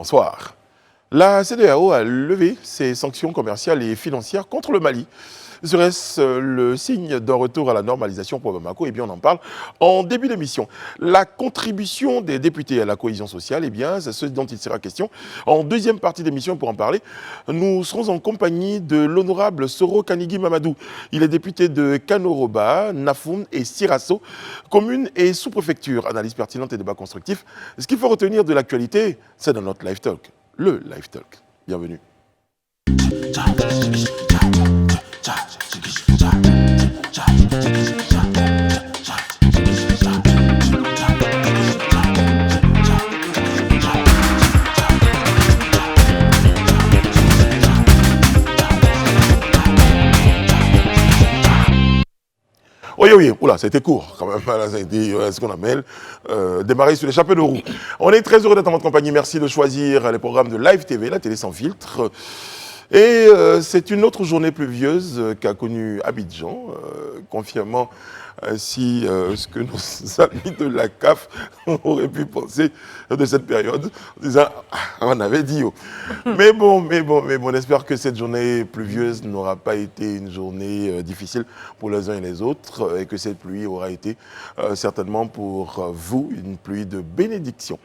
Bonsoir. La CEDEAO a levé ses sanctions commerciales et financières contre le Mali. Serait-ce le signe d'un retour à la normalisation pour Bamako? Eh bien, on en parle en début d'émission. La contribution des députés à la cohésion sociale, eh bien, c'est ce dont il sera question. En deuxième partie d'émission, pour en parler, nous serons en compagnie de l'honorable Soro Kanigi Mamadou. Il est député de Kanoroba, Nafoun et Sirasso, commune et sous-préfecture. Analyse pertinente et débat constructif. Ce qu'il faut retenir de l'actualité, c'est dans notre Live Talk. Le Live Talk. Bienvenue. Oui, oula, c'était court quand même, là, ça a été ce qu'on appelle démarrer sur les chapeaux de roue. On est très heureux d'être en votre compagnie, merci de choisir les programmes de Live TV, la télé sans filtre. Et c'est une autre journée pluvieuse qu'a connue Abidjan, confirmant ainsi ce que nos amis de la CAF auraient pu penser de cette période, en disant on avait dit. Oh. Mais bon, on espère que cette journée pluvieuse n'aura pas été une journée difficile pour les uns et les autres, et que cette pluie aura été certainement pour vous une pluie de bénédiction.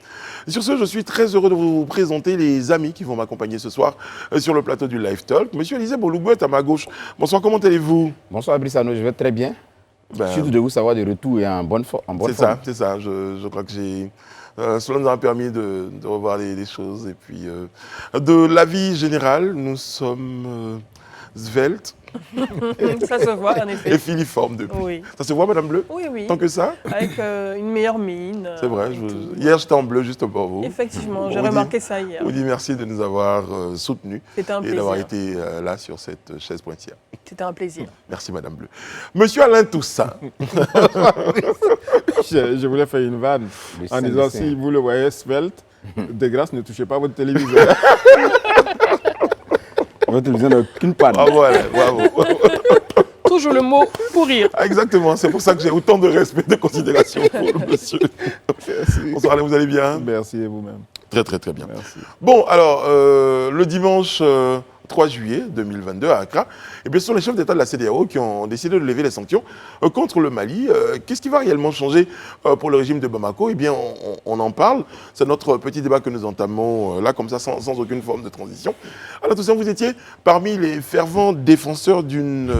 Et sur ce, je suis très heureux de vous présenter les amis qui vont m'accompagner ce soir sur le plateau du Live Talk. Monsieur Élisée Bolougou est à ma gauche. Bonsoir, comment allez-vous? Bonsoir Brissano, je vais très bien. Je suis de vous savoir de retour et en bonne forme. C'est ça. Je crois que cela nous a permis de revoir les choses. Et puis, de l'avis général, nous sommes sveltes. Ça se voit, en effet. Et filiformes depuis. Oui. Ça se voit, Madame Bleu? Oui. Tant que ça? Avec une meilleure mine. C'est vrai. Hier, j'étais en bleu juste pour vous. Effectivement, j'ai remarqué ça hier. On vous dit merci de nous avoir soutenus. C'était un plaisir. Et d'avoir été là sur cette chaise pointillère. C'était un plaisir. Merci, Madame Bleu. Monsieur Alain Toussaint. Je voulais faire une vanne en disant si vous le voyez svelte, de grâce, ne touchez pas votre téléviseur. Votre télévision n'a aucune panne. Bravo, bravo. Toujours le mot pour rire. Exactement, c'est pour ça que j'ai autant de respect et de considération pour le monsieur. Bonsoir Alain, vous allez bien? Merci et vous-même. Très bien. Merci. Bon, alors, le dimanche 3 juillet 2022 à Accra, eh bien, ce sont les chefs d'État de la CEDEAO qui ont décidé de lever les sanctions contre le Mali. Qu'est-ce qui va réellement changer pour le régime de Bamako? Eh bien, on en parle. C'est notre petit débat que nous entamons là, comme ça, sans aucune forme de transition. Alors, Toussaint, vous étiez parmi les fervents défenseurs d'une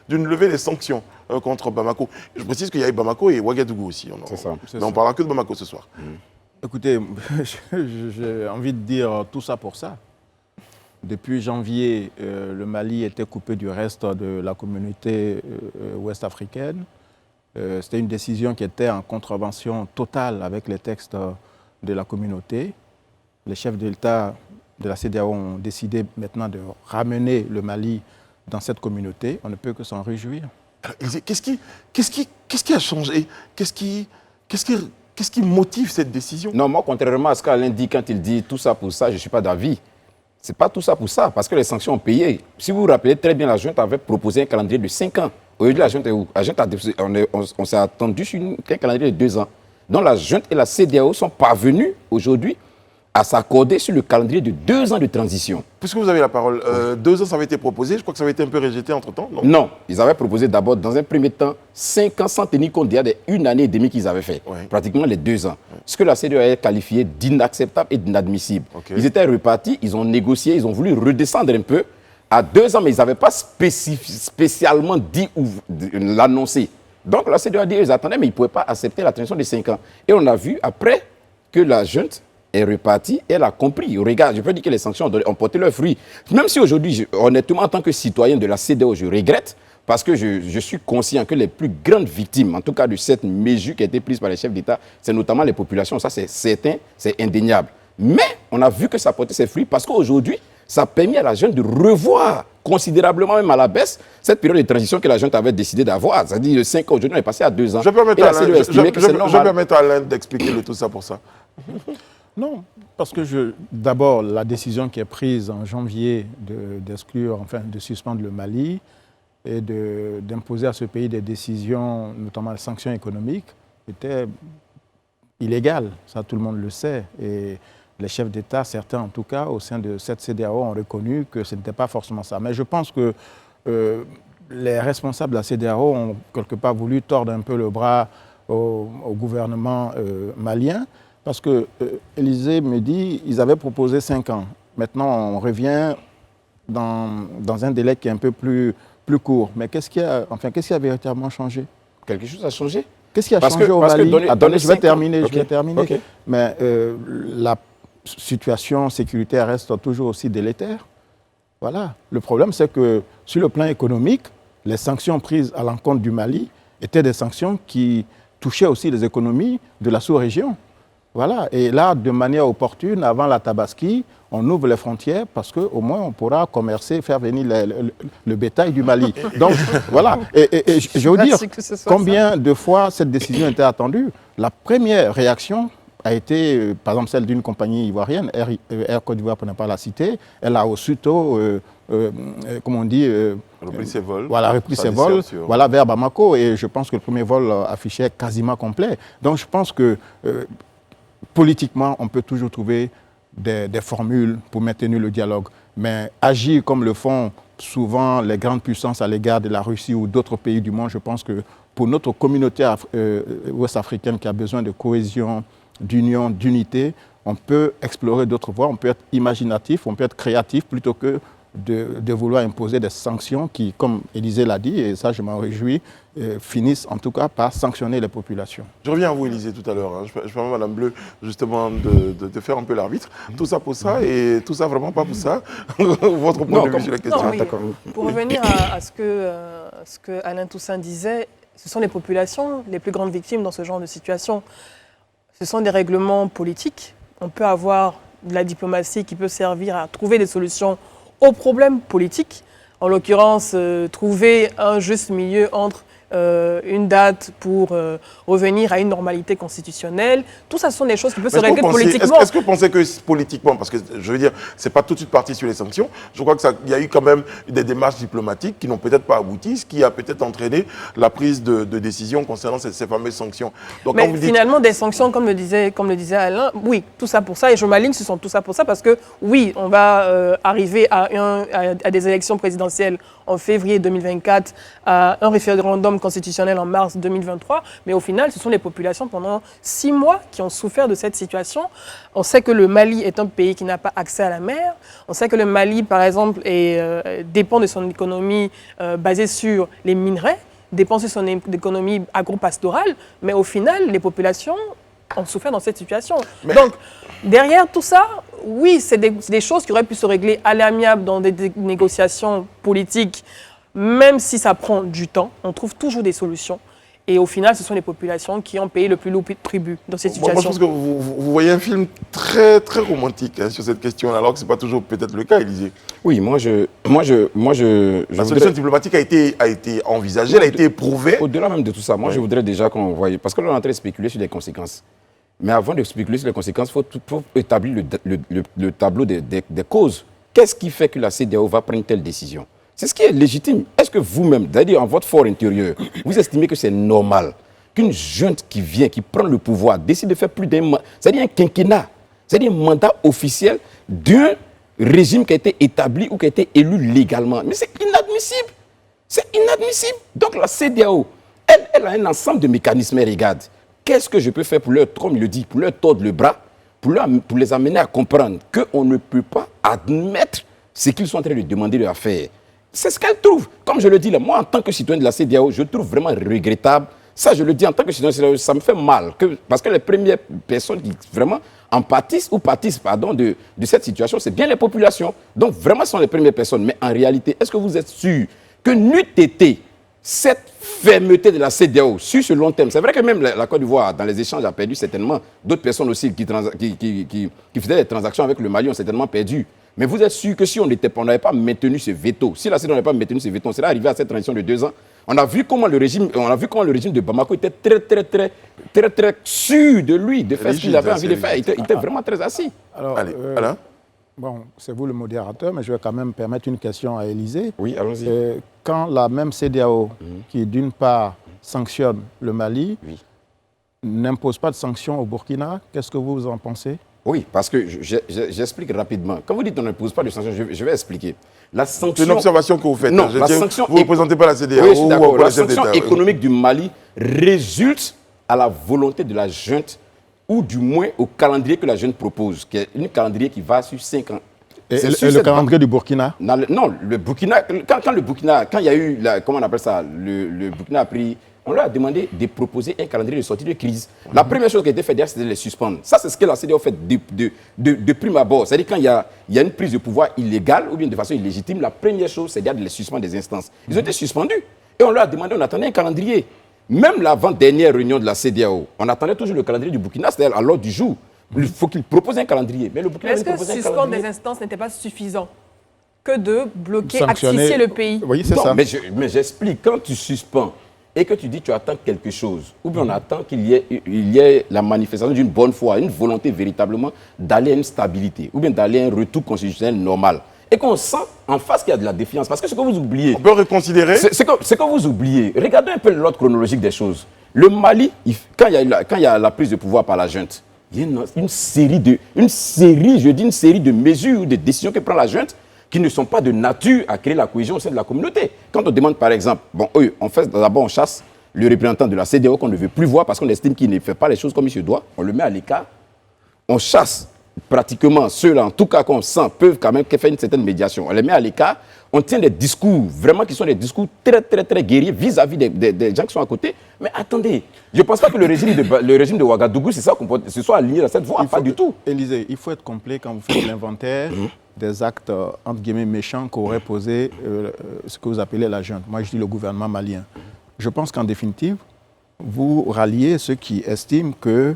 levée des sanctions contre Bamako. Je précise qu'il y a Bamako et Ouagadougou aussi. C'est ça. Mais on parlera que de Bamako ce soir. Écoutez, j'ai envie de dire tout ça pour ça. Depuis janvier, le Mali était coupé du reste de la communauté ouest africaine. C'était une décision qui était en contravention totale avec les textes de la communauté. Les chefs de l'État de la CEDEAO ont décidé maintenant de ramener le Mali dans cette communauté. On ne peut que s'en réjouir. Qu'est-ce qui a changé? Qu'est-ce qui motive cette décision? Non, moi, contrairement à ce qu'Alain dit quand il dit tout ça pour ça, je ne suis pas d'avis. Ce n'est pas tout ça pour ça, parce que les sanctions ont payé. Si vous vous rappelez très bien, la junte avait proposé un calendrier de 5 ans. Aujourd'hui, la junte est où? La junte on s'est attendu sur un calendrier de 2 ans. Donc la junte et la CEDEAO sont parvenus aujourd'hui à s'accorder sur le calendrier de 2 ans de transition. Puisque vous avez la parole, 2 ans ça avait été proposé, je crois que ça avait été un peu rejeté entre-temps, non? Non, ils avaient proposé d'abord, dans un premier temps, 5 ans sans tenir compte déjà d'une année et demie qu'ils avaient fait, pratiquement les 2 ans. Ce que la CEDEAO a qualifié d'inacceptable et d'inadmissible. Ils étaient repartis, ils ont négocié, ils ont voulu redescendre un peu à 2 ans, mais ils n'avaient pas spécialement dit ou l'annoncer. Donc la CEDEAO a dit qu'ils attendaient, mais ils ne pouvaient pas accepter la transition de 5 ans. Et on a vu après que la junte est repartie, elle a compris. Regarde, je peux dire que les sanctions ont porté leurs fruits. Même si aujourd'hui, honnêtement, en tant que citoyen de la CEDEAO, je regrette, parce que je suis conscient que les plus grandes victimes, en tout cas de cette mesure qui a été prise par les chefs d'État, c'est notamment les populations. Ça, c'est certain, c'est indéniable. Mais on a vu que ça a porté ses fruits parce qu'aujourd'hui, ça a permis à la junte de revoir considérablement, même à la baisse, cette période de transition que la junte avait décidé d'avoir. C'est-à-dire de 5 ans, aujourd'hui, on est passé à 2 ans. Je peux permettre à Alain d'expliquer le tout ça pour ça. Non, parce que d'abord, la décision qui est prise en janvier d'exclure, enfin de suspendre le Mali et d'imposer à ce pays des décisions, notamment des sanctions économiques, était illégale. Ça, tout le monde le sait. Et les chefs d'État, certains en tout cas, au sein de cette CEDEAO, ont reconnu que ce n'était pas forcément ça. Mais je pense que les responsables de la CEDEAO ont quelque part voulu tordre un peu le bras au gouvernement malien, parce que Élysée me dit ils avaient proposé 5 ans. Maintenant, on revient dans un délai qui est un peu plus court. Mais qu'est-ce qui a véritablement changé? Quelque chose a changé? Qu'est-ce qui a changé au Mali? Je vais terminer. Okay. Mais la situation sécuritaire reste toujours aussi délétère. Voilà. Le problème, c'est que sur le plan économique, les sanctions prises à l'encontre du Mali étaient des sanctions qui touchaient aussi les économies de la sous-région. Voilà. Et là, de manière opportune, avant la Tabaski, on ouvre les frontières parce qu'au moins on pourra commercer, faire venir le bétail du Mali. Donc voilà. Et je vais vous dire combien de fois cette décision était attendue. La première réaction a été, par exemple, celle d'une compagnie ivoirienne, Air Côte d'Ivoire pour ne pas la citer. Elle a aussitôt, comment on dit, repris ses vols. Voilà, repris ses vols voilà, vers Bamako. Et je pense que le premier vol affichait quasiment complet. Donc je pense que politiquement, on peut toujours trouver des formules pour maintenir le dialogue. Mais agir comme le font souvent les grandes puissances à l'égard de la Russie ou d'autres pays du monde, je pense que pour notre communauté ouest-africaine qui a besoin de cohésion, d'union, d'unité, on peut explorer d'autres voies, on peut être imaginatif, on peut être créatif plutôt que de vouloir imposer des sanctions qui, comme Élysée l'a dit, et ça je m'en réjouis, finissent en tout cas par sanctionner les populations. Je reviens à vous, Élysée, tout à l'heure. Hein. Je permets à Madame Bleu, justement, de faire un peu l'arbitre. Tout ça pour ça et tout ça vraiment pas pour ça. Votre point de vue sur la question. Non, oui. Pour revenir à ce que Alain Toussaint disait, ce sont les populations les plus grandes victimes dans ce genre de situation. Ce sont des règlements politiques. On peut avoir de la diplomatie qui peut servir à trouver des solutions aux problèmes politiques. En l'occurrence, trouver un juste milieu entre une date pour revenir à une normalité constitutionnelle. Tout ça, ce sont des choses qui peuvent se régler politiquement. Est-ce que vous pensez que politiquement, parce que je veux dire, c'est pas tout de suite parti sur les sanctions, je crois qu'il y a eu quand même des démarches diplomatiques qui n'ont peut-être pas abouti, ce qui a peut-être entraîné la prise de décision concernant ces fameuses sanctions. Donc, mais finalement, des sanctions, comme le disait Alain, oui, tout ça pour ça, et je m'aligne, ce sont tout ça pour ça, parce que oui, on va arriver à des élections présidentielles en février 2024, à un référendum constitutionnel en mars 2023, mais au final, ce sont les populations pendant 6 mois qui ont souffert de cette situation. On sait que le Mali est un pays qui n'a pas accès à la mer. On sait que le Mali, par exemple, dépend de son économie basée sur les minerais, dépend de son économie agro-pastorale, mais au final, les populations ont souffert dans cette situation. Donc, derrière tout ça, oui, c'est des choses qui auraient pu se régler à l'amiable dans des négociations politiques, même si ça prend du temps, on trouve toujours des solutions. Et au final, ce sont les populations qui ont payé le plus lourd tribut dans cette situation. Moi, je pense que vous voyez un film très, très romantique sur cette question, alors que ce n'est pas toujours peut-être le cas, Élysée. Oui, la solution diplomatique a été envisagée, elle a été éprouvée. Au-delà même de tout ça, je voudrais déjà qu'on voie... Parce que là, on est en train de spéculer sur les conséquences. Mais avant de spéculer sur les conséquences, il faut établir le tableau des causes. Qu'est-ce qui fait que la CEDEAO va prendre telle décision? C'est ce qui est légitime. Est-ce que vous-même, c'est-à-dire en votre fort intérieur, vous estimez que c'est normal qu'une junte qui vient, qui prend le pouvoir, décide de faire plus d'un mandat, c'est-à-dire un quinquennat, c'est-à-dire un mandat officiel d'un régime qui a été établi ou qui a été élu légalement? Mais c'est inadmissible. C'est inadmissible. Donc la CEDEAO, elle a un ensemble de mécanismes. Regarde, qu'est-ce que je peux faire pour leur, comme il le dit, pour leur tordre le bras, pour les amener à comprendre qu'on ne peut pas admettre ce qu'ils sont en train de demander de faire. C'est ce qu'elle trouve. Comme je le dis là, moi en tant que citoyen de la CEDEAO, je trouve vraiment regrettable. Ça, je le dis en tant que citoyen de la CEDEAO, ça me fait mal. Parce que les premières personnes qui vraiment pâtissent de cette situation, c'est bien les populations. Donc vraiment, ce sont les premières personnes. Mais en réalité, est-ce que vous êtes sûr que n'eût été cette fermeté de la CEDEAO sur ce long terme? C'est vrai que même la Côte d'Ivoire, dans les échanges, a perdu certainement. D'autres personnes aussi qui faisaient des transactions avec le Mali ont certainement perdu. Mais vous êtes sûr que si on n'avait pas maintenu ce veto, si la CEDEAO n'avait pas maintenu ce veto, on serait arrivé à cette transition de 2 ans. On a vu comment le régime de Bamako était très sûr de lui, de faire ce qu'il avait envie de faire. Il était vraiment très assis. Alors, allez, Alain. Bon, c'est vous le modérateur, mais je vais quand même permettre une question à Élysée. Oui, allons-y. Quand la même CEDEAO, qui d'une part sanctionne le Mali, n'impose pas de sanctions au Burkina, qu'est-ce que vous en pensez? Oui, parce que j'explique rapidement. Quand vous dites qu'on n'impose pas de sanctions, je vais expliquer. La sanction... C'est une observation que vous faites. Non, la sanction... Vous ne représentez pas la CEDEAO. Oui, je suis d'accord. La sanction sanction économique du Mali résulte à la volonté de la junte, ou du moins au calendrier que la junte propose, qui est un calendrier qui va sur 5 ans. Et le calendrier du Burkina? Non, le Burkina, quand il y a eu, comment on appelle ça, le Burkina a pris, on leur a demandé de proposer un calendrier de sortie de crise. La première chose qui a été faite, c'était de les suspendre. Ça, c'est ce que la CEDEAO fait de prime abord. C'est-à-dire quand il y a une prise de pouvoir illégale ou bien de façon illégitime, la première chose, c'est de les suspendre des instances. Ils ont été suspendus. Et on leur a demandé, on attendait un calendrier. Même l'avant-dernière réunion de la CEDEAO, on attendait toujours le calendrier du Burkina, c'est-à-dire à l'ordre du jour. Il faut qu'il propose un calendrier. Mais le Burkina est-ce que suspendre des instances n'était pas suffisant que de bloquer, asphyxier le pays? Oui, c'est ça. Mais j'explique, quand tu suspends et que tu dis que tu attends quelque chose, ou bien on attend qu'il y ait la manifestation d'une bonne foi, une volonté véritablement d'aller à une stabilité, ou bien d'aller à un retour constitutionnel normal, et qu'on sent en face qu'il y a de la défiance. Parce que ce que vous oubliez... On peut reconsidérer. C'est que vous oubliez. Regardez un peu l'ordre chronologique des choses. Le Mali, quand il y a la prise de pouvoir par la junte, il y a une série de mesures ou de décisions que prend la junte qui ne sont pas de nature à créer la cohésion au sein de la communauté. Quand on demande, par exemple, d'abord on chasse le représentant de la CEDEAO qu'on ne veut plus voir parce qu'on estime qu'il ne fait pas les choses comme il se doit, on le met à l'écart, on chasse pratiquement ceux-là, en tout cas qu'on sent, peuvent quand même faire une certaine médiation. On les met à l'écart, on tient des discours, vraiment qui sont des discours très, très, très guerriers vis-à-vis des gens qui sont à côté. Mais attendez, je ne pense pas que le régime de Ouagadougou, se soit aligné dans cette voie, pas du tout. Élisée, il faut être complet quand vous faites l'inventaire des actes, entre guillemets, méchants qu'aurait posé ce que vous appelez la junte. Moi, je dis le gouvernement malien. Je pense qu'en définitive, vous ralliez ceux qui estiment que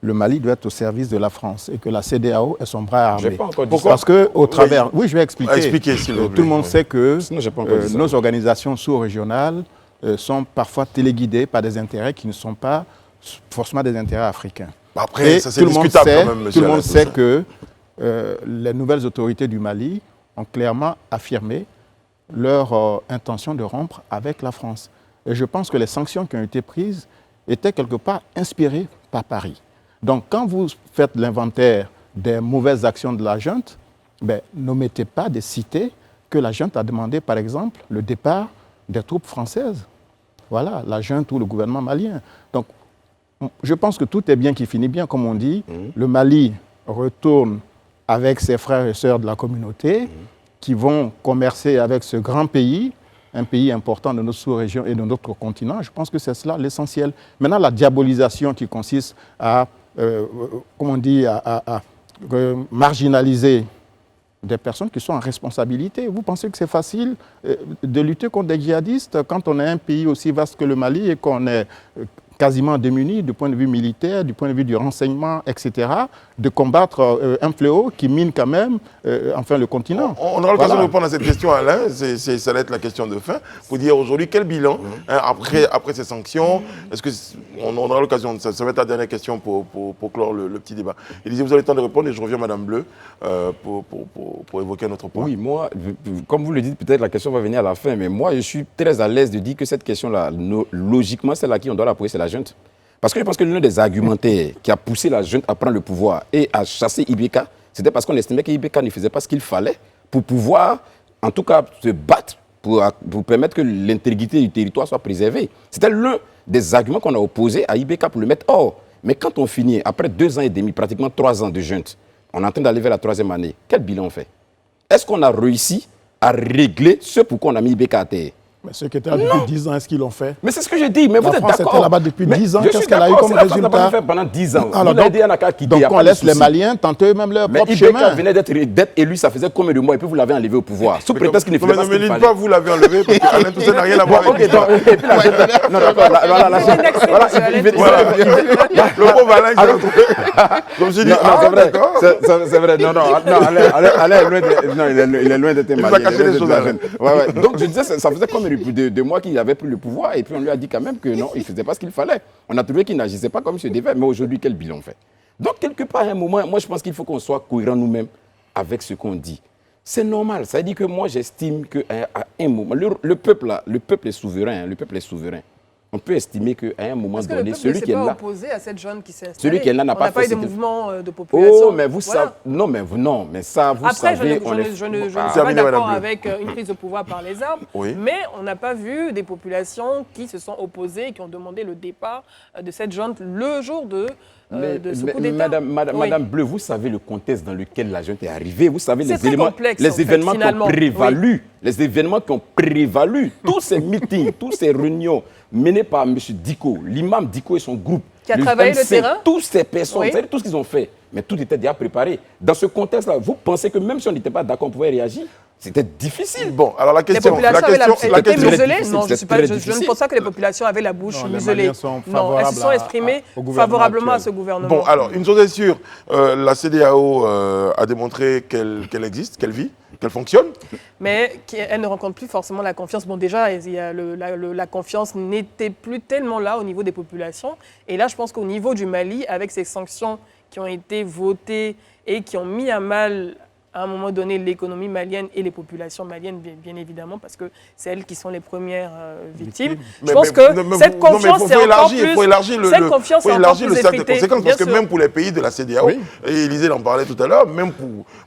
le Mali doit être au service de la France et que la CEDEAO est son bras armé. Pas encore dit pourquoi? Parce qu'au travers... Oui, je vais expliquer. Expliquez, s'il vous plaît. Tout le monde sait que nos organisations sous-régionales sont parfois téléguidées par des intérêts qui ne sont pas forcément des intérêts africains. Après, ça c'est discutable quand même, monsieur. Tout le monde sait que les nouvelles autorités du Mali ont clairement affirmé leur intention de rompre avec la France. Et je pense que les sanctions qui ont été prises étaient quelque part inspirées par Paris. Donc, quand vous faites l'inventaire des mauvaises actions de la junte, n'omettez pas de citer que la junte a demandé, par exemple, le départ des troupes françaises. Voilà, la junte ou le gouvernement malien. Donc, je pense que tout est bien qui finit bien, comme on dit. Le Mali retourne avec ses frères et sœurs de la communauté qui vont commercer avec ce grand pays, un pays important de notre sous-région et de notre continent. Je pense que c'est cela l'essentiel. Maintenant, la diabolisation qui consiste à marginaliser des personnes qui sont en responsabilité. Vous pensez que c'est facile de lutter contre des djihadistes quand on est un pays aussi vaste que le Mali et qu'on est quasiment démunis du point de vue militaire, du point de vue du renseignement, etc., de combattre un fléau qui mine quand même le continent. On aura l'occasion de répondre à cette question, Alain. Ça va être la question de fin. Pour dire aujourd'hui, quel bilan après ces sanctions? Est-ce qu'on aura l'occasion, ça va être la dernière question pour clore le petit débat. Il disait, vous avez le temps de répondre et je reviens, Madame Bleu, pour évoquer notre point. Oui, moi, comme vous le dites, peut-être la question va venir à la fin, mais moi, je suis très à l'aise de dire que cette question-là, logiquement, celle à qui on doit la poser, c'est la junte. Parce que je pense que l'un des argumentaires qui a poussé la junte à prendre le pouvoir et à chasser Ibeka, c'était parce qu'on estimait qu'Ibeka ne faisait pas ce qu'il fallait pour pouvoir, en tout cas, se battre pour permettre que l'intégrité du territoire soit préservée. C'était l'un des arguments qu'on a opposé à Ibeka pour le mettre hors. Mais quand on finit, après 2 ans et demi, pratiquement 3 ans de junte, on est en train d'aller vers la 3e année, quel bilan on fait? Est-ce qu'on a réussi à régler ce pourquoi on a mis Ibeka à terre? Mais ceux qui étaient là depuis 10 ans, est-ce qu'ils l'ont fait? Mais c'est ce que je dis. Mais vous êtes d'accord. La France était là-bas depuis 10 ans. Qu'est-ce qu'elle a eu comme résultat? La fait pendant 10 ans. Alors, donc on laisse les Maliens tenter eux-mêmes leur propre chemin. Mais Ibeka venait d'être élu, ça faisait combien de mois et puis vous l'avez enlevé au pouvoir. Sous prétexte qu'il ne faisait pas ce qu'il fallait. Ne me dites pas vous l'avez enlevé parce qu'Alain Toussaint n'a rien à voir avec ça. Et puis la junte. Non, d'accord. Le pauvre Alain, il s'est retrouvé. Comme je dis, c'est vrai. Non, Alain il est loin d'être malien. Il va cacher les choses. Donc je disais, ça faisait combien de mois qu'il avait pris le pouvoir et puis on lui a dit quand même que non, il ne faisait pas ce qu'il fallait. On a trouvé qu'il n'agissait pas comme il se devait. Mais aujourd'hui, quel bilan on fait? Donc, quelque part, à un moment, moi, je pense qu'il faut qu'on soit cohérent nous-mêmes avec ce qu'on dit. C'est normal. Ça veut dire que moi, j'estime qu'à un moment, le peuple est souverain. Le peuple est souverain. on peut estimer qu'à un moment donné, celui qui est là... là... opposé à cette jeune qui s'est installée. Celui qui est là n'a pas fait... On n'a pas eu de mouvement de population. Oh, mais vous savez... Non, mais ça, vous savez... Après, je ne suis pas d'accord avec une prise de pouvoir par les armes, mais on n'a pas vu des populations qui se sont opposées et qui ont demandé le départ de cette junte le jour de ce coup d'État. Madame Bleu, vous savez le contexte dans lequel la junte est arrivée, vous savez les événements qui ont prévalu, les événements qui ont prévalu, tous ces meetings, toutes ces réunions menées par M. Diko, l'imam Diko et son groupe, qui a travaillé le terrain, toutes ces personnes, vous savez tout ce qu'ils ont fait, mais tout était déjà préparé. Dans ce contexte-là, vous pensez que même si on n'était pas d'accord, on pouvait réagir? C'était difficile. Bon, alors la question... Les populations étaient muselées? Non, je ne pense pas que les populations avaient la bouche muselée. Non, elles se sont exprimées favorablement à ce gouvernement. Bon, alors, une chose est sûre, la CEDEAO a démontré qu'elle existe, qu'elle vit, qu'elle fonctionne. Mais elle ne rencontre plus forcément la confiance. Bon, déjà, la confiance n'était plus tellement là au niveau des populations. Et là, je pense qu'au niveau du Mali, avec ces sanctions qui ont été votées et qui ont mis à mal... à un moment donné, l'économie malienne et les populations maliennes, bien évidemment, parce que c'est elles qui sont les premières victimes. Je pense que cette confiance, c'est encore plus... Il faut élargir le cercle de conséquences, parce que même pour les pays de la CEDEAO, et Élisée en parlait tout à l'heure, même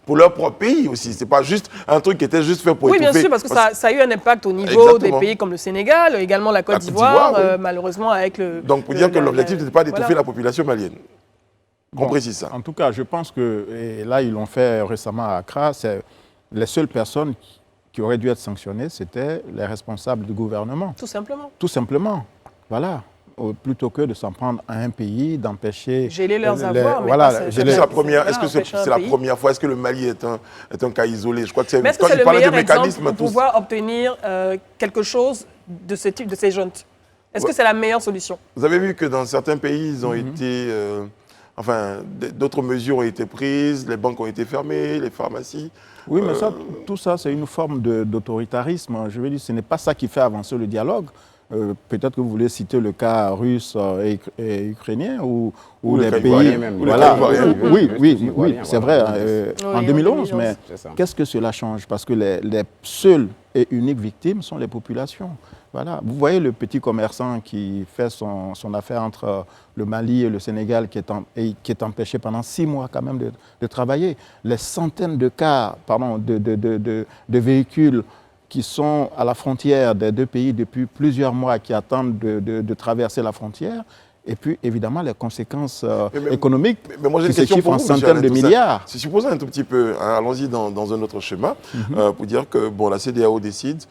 pour leur propre pays aussi, c'est pas juste un truc qui était juste fait pour étouffer. Oui, bien sûr, parce que ça a eu un impact au niveau des pays comme le Sénégal, également la Côte d'Ivoire, malheureusement avec le... Donc, pour dire que l'objectif n'était pas d'étouffer la population malienne. Qu'on précise ça. En tout cas, je pense que, et là ils l'ont fait récemment à Accra, les seules personnes qui auraient dû être sanctionnées, c'était les responsables du gouvernement. Tout simplement. Tout simplement. Voilà. Plutôt que de s'en prendre à un pays, d'empêcher... Geler leurs avoirs, mais voilà, est-ce que c'est la première fois? Est-ce que le Mali est un cas isolé? Je crois que c'est... Mais est-ce que c'est le meilleur exemple pour pouvoir obtenir quelque chose de ce type, de ces juntes? Est-ce que c'est la meilleure solution? Vous avez vu que dans certains pays, ils ont été... Enfin, d'autres mesures ont été prises, les banques ont été fermées, les pharmacies. Oui, mais ça, tout ça, c'est une forme d'autoritarisme. Je veux dire, ce n'est pas ça qui fait avancer le dialogue. Peut-être que vous voulez citer le cas russe et ukrainien ou les pays... Voilà. Oui, c'est vrai, en 2011, mais qu'est-ce que cela change? Parce que les seules et uniques victimes sont les populations. Voilà. Vous voyez le petit commerçant qui fait son affaire entre le Mali et le Sénégal qui est empêché pendant 6 mois quand même de travailler. Les centaines de cas, de véhicules qui sont à la frontière des deux pays depuis plusieurs mois, qui attendent de traverser la frontière. Et puis, évidemment, les conséquences économiques qui se chiffrent en centaines de milliards. Si supposons un tout petit peu, hein, allons-y dans un autre schéma, pour dire que bon, la CEDEAO décide,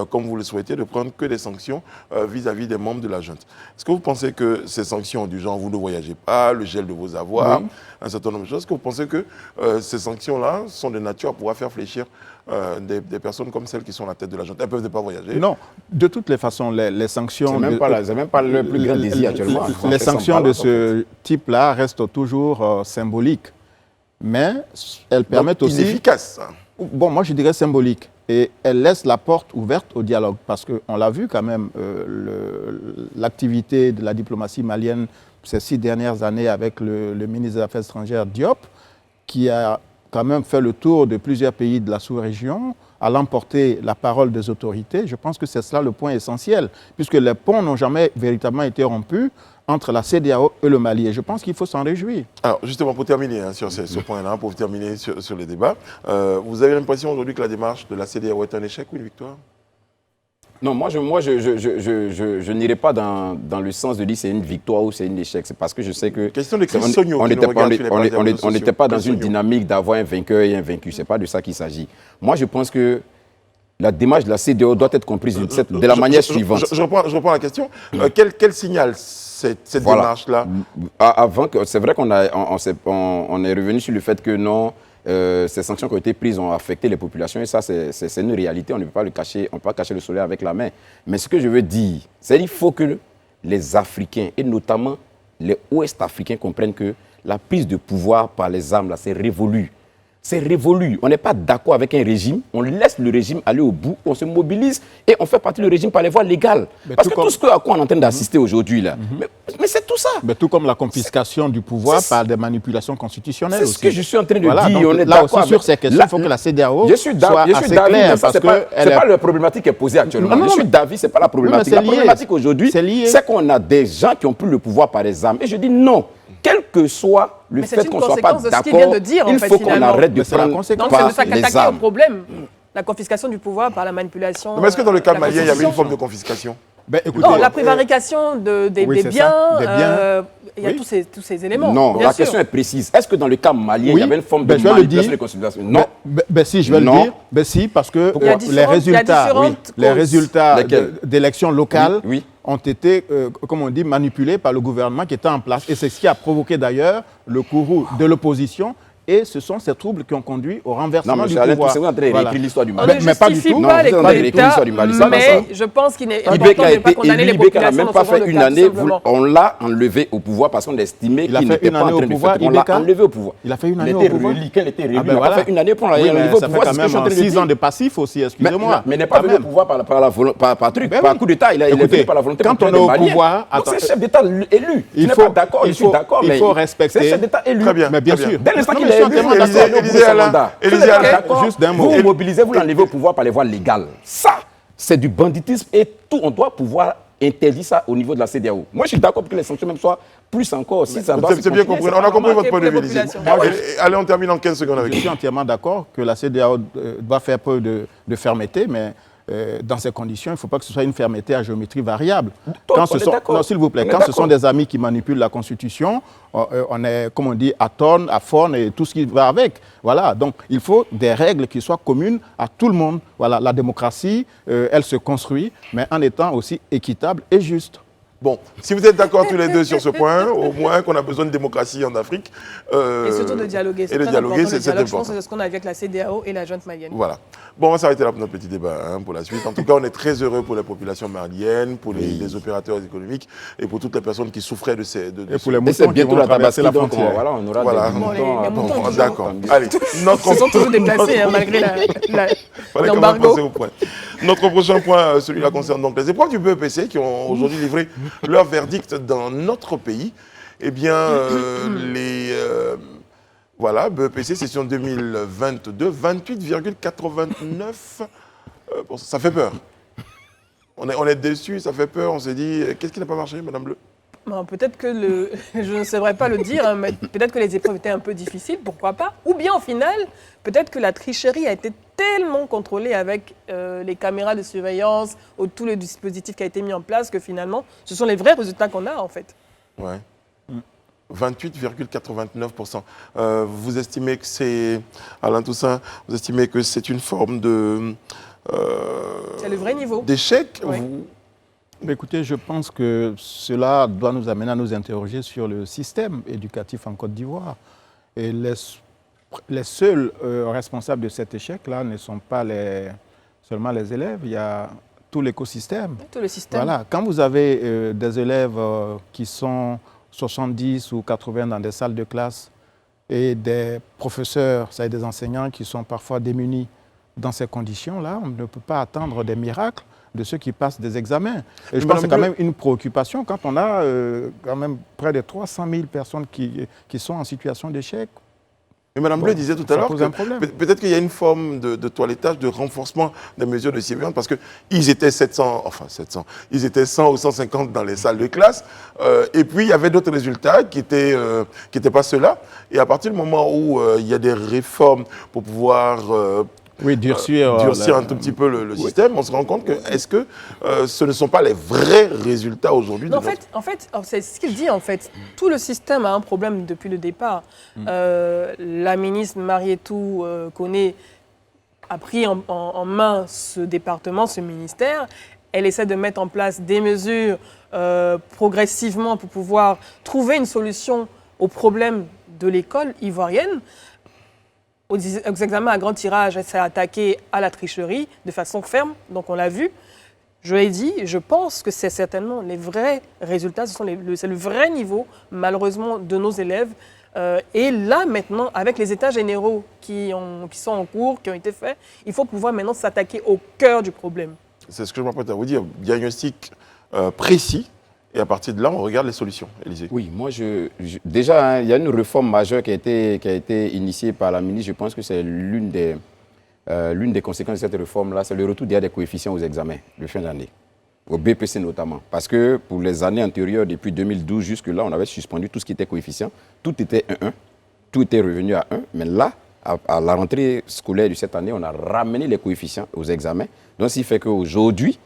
comme vous le souhaitez, de prendre que des sanctions vis-à-vis des membres de la junte. Est-ce que vous pensez que ces sanctions du genre, vous ne voyagez pas, le gel de vos avoirs, un certain nombre de choses, est-ce que vous pensez que ces sanctions-là sont de nature à pouvoir faire fléchir des personnes comme celles qui sont à la tête de la junte? Elles peuvent ne pas voyager? Non, de toutes les façons, les sanctions... C'est même pas le plus grand désir actuellement. Les sanctions de ce type-là restent toujours symboliques, mais elles permettent aussi... Inefficaces. Bon, moi je dirais symboliques. Et elles laissent la porte ouverte au dialogue, parce qu'on l'a vu quand même, l'activité de la diplomatie malienne ces 6 dernières années avec le ministre des Affaires étrangères Diop, qui a quand même fait le tour de plusieurs pays de la sous-région, allant porter la parole des autorités. Je pense que c'est cela le point essentiel, puisque les ponts n'ont jamais véritablement été rompus entre la CEDEAO et le Mali. Et je pense qu'il faut s'en réjouir. Alors, justement, pour terminer sur ce point-là, pour terminer sur les débats, vous avez l'impression aujourd'hui que la démarche de la CEDEAO est un échec ou une victoire? Non, moi, je n'irai pas dans le sens de dire c'est une victoire ou c'est un échec. C'est parce que je sais que... Question de Chris Sogno, on n'était pas dans une dynamique d'avoir un vainqueur et un vaincu. Ce n'est pas de ça qu'il s'agit. Moi, je pense que la démarche de la CEDEAO doit être comprise de la manière suivante. Je reprends la question. Quel signal cette démarche-là? Avant que, c'est vrai qu'on est revenu sur le fait que non, ces sanctions qui ont été prises ont affecté les populations et ça, c'est une réalité. On ne peut pas le cacher, on ne peut pas cacher le soleil avec la main. Mais ce que je veux dire, c'est qu'il faut que les Africains et notamment les Ouest-Africains comprennent que la prise de pouvoir par les armes, là, c'est révolu. c'est révolu. On n'est pas d'accord avec un régime, on laisse le régime aller au bout, on se mobilise et on fait partie du régime par les voies légales. Parce que tout ce à quoi on est en train d'assister aujourd'hui, là, mais c'est tout ça. Mais tout comme la confiscation du pouvoir par des manipulations constitutionnelles. C'est ce que je suis en train de dire. Donc, on est là aussi, sur ces questions, il faut que la CEDEAO soit assez claire. Ce n'est pas la problématique qui est posée actuellement. Je suis d'avis, ce n'est pas la problématique. La problématique aujourd'hui, c'est qu'on a des gens qui ont pris le pouvoir par les armes. Et je dis non. Quel que soit le fait qu'on ne soit pas d'accord, il faut qu'on arrête de prendre donc c'est de s'attaquer au problème. La confiscation du pouvoir par la manipulation. Mais est-ce que dans le cas malien, il y avait une forme de confiscation? Écoutez, non, la prévarication des biens, il y a tous ces éléments. Non, la question est précise. Est-ce que dans le cas malien, il y avait une forme de manipulation des consultations? Non. Si, je vais le dire. Si, parce que les résultats d'élections locales ont été, comme on dit, manipulés par le gouvernement qui était en place. Et c'est ce qui a provoqué d'ailleurs le courroux de l'opposition. Et ce sont ces troubles qui ont conduit au renversement du pouvoir. C'est réécrire l'histoire du Mali. Mais pas du tout. Pas les coups d'État, mais je pense qu'il est important de ne pas condamner les populations. Il n'a même pas fait une année, on l'a enlevé au pouvoir parce qu'on estimait qu'il n'était pas en train de faire. On l'a enlevé au pouvoir. Il a fait une année au pouvoir. Il était réélu. Il n'a pas fait une année pour l'enlever au pouvoir. Ça fait quand même 6 ans de passif aussi, excusez-moi. Mais n'est pas venu au pouvoir par coup d'État. Il est venu par la volonté quand on est au pouvoir, c'est chef d'État élu. Je n'ai pas d'accord, je suis d'accord, mais il faut respecter. C'est chef d'État élu. Très bien. Mais bien sûr. Dès l'instant qu'il est élu, juste d'un mot. Vous vous mobilisez, vous l'enlevez au pouvoir par les voies légales. Ça, c'est du banditisme et tout, on doit pouvoir interdire ça au niveau de la CEDEAO. Moi, je suis d'accord pour que les sanctions même soient plus encore. Si ça doit c'est bien compris. On a compris votre point de vue. Allez, on termine en 15 secondes avec vous. Je suis entièrement d'accord que la CEDEAO doit faire preuve de fermeté, mais dans ces conditions, il ne faut pas que ce soit une fermeté à géométrie variable. Non, s'il vous plaît, quand ce sont des amis qui manipulent la Constitution, on est, comme on dit, à Thorne, à Forne et tout ce qui va avec. Voilà, donc il faut des règles qui soient communes à tout le monde. Voilà, la démocratie, elle se construit, mais en étant aussi équitable et juste. Bon, si vous êtes d'accord tous les deux sur ce point, au moins qu'on a besoin de démocratie en Afrique. Et surtout de dialoguer. Et de dialoguer, c'est important. Je pense que c'est ce qu'on a avec la CEDEAO et la junte malienne. Voilà. Bon, on va s'arrêter là pour notre petit débat pour la suite. En tout cas, on est très heureux pour la population malienne, pour les opérateurs économiques et pour toutes les personnes qui souffraient de ces... et pour les moutons qui vont traverser la frontière. Voilà, on aura des moutons. D'accord. Allez, ils sont toujours déplacés malgré l'embargo. Notre prochain point, celui-là, concerne donc les épreuves du BEPC qui ont aujourd'hui livré leur verdict dans notre pays. Eh bien, voilà, BEPC, session 2022, 28,89%. Ça fait peur. On est déçus, ça fait peur. On s'est dit, qu'est-ce qui n'a pas marché, Madame Bleu? Bon, peut-être que je ne saurais pas le dire, mais peut-être que les épreuves étaient un peu difficiles, pourquoi pas. Ou bien, au final, peut-être que la tricherie a été tellement contrôlée avec les caméras de surveillance ou tout le dispositif qui a été mis en place que finalement, ce sont les vrais résultats qu'on a, en fait. Ouais. 28,89%. Vous estimez que c'est, Alain Toussaint, vous estimez que c'est une forme de... c'est le vrai niveau. D'échec Oui. Écoutez, je pense que cela doit nous amener à nous interroger sur le système éducatif en Côte d'Ivoire. Et les seuls responsables de cet échec-là ne sont pas seulement les élèves, il y a tout l'écosystème. Tout le système. Voilà. Quand vous avez des élèves qui sont 70 ou 80 dans des salles de classe et des professeurs, c'est-à-dire des enseignants qui sont parfois démunis dans ces conditions-là, on ne peut pas attendre des miracles de ceux qui passent des examens. Et je pense que c'est quand même une préoccupation quand on a quand même près de 300 000 personnes qui sont en situation d'échec. Mais Mme Bleu disait tout à l'heure que peut-être qu'il y a une forme de toilettage, de renforcement des mesures de surveillance, parce qu'ils étaient 700, ils étaient 100 ou 150 dans les salles de classe, et puis il y avait d'autres résultats qui n'étaient pas ceux-là. Et à partir du moment où il y a des réformes pour pouvoir... durcir un tout petit peu le système, on se rend compte que est-ce que ce ne sont pas les vrais résultats aujourd'hui? En fait, c'est ce qu'il dit en fait. Tout le système a un problème depuis le départ. La ministre Marietou Koné a pris en main ce département, ce ministère. Elle essaie de mettre en place des mesures progressivement pour pouvoir trouver une solution aux problèmes de l'école ivoirienne. Aux examens à grand tirage, elle s'est attaquée à la tricherie de façon ferme, donc on l'a vu. Je l'ai dit, je pense que c'est certainement les vrais résultats, c'est le vrai niveau, malheureusement, de nos élèves. Et là, maintenant, avec les états généraux qui sont en cours, qui ont été faits, il faut pouvoir maintenant s'attaquer au cœur du problème. C'est ce que je m'apprête à vous dire. Diagnostic précis, et à partir de là, on regarde les solutions. Élisée. Oui, moi, déjà, hein, il y a une réforme majeure qui a été initiée par la ministre. Je pense que c'est l'une des conséquences de cette réforme-là, c'est le retour des coefficients aux examens de fin d'année, au BPC notamment. Parce que pour les années antérieures, depuis 2012 jusque-là, on avait suspendu tout ce qui était coefficient. Tout était 1-1, tout était revenu à 1. Mais là, à la rentrée scolaire de cette année, on a ramené les coefficients aux examens. Donc, ce qui fait qu'aujourd'hui,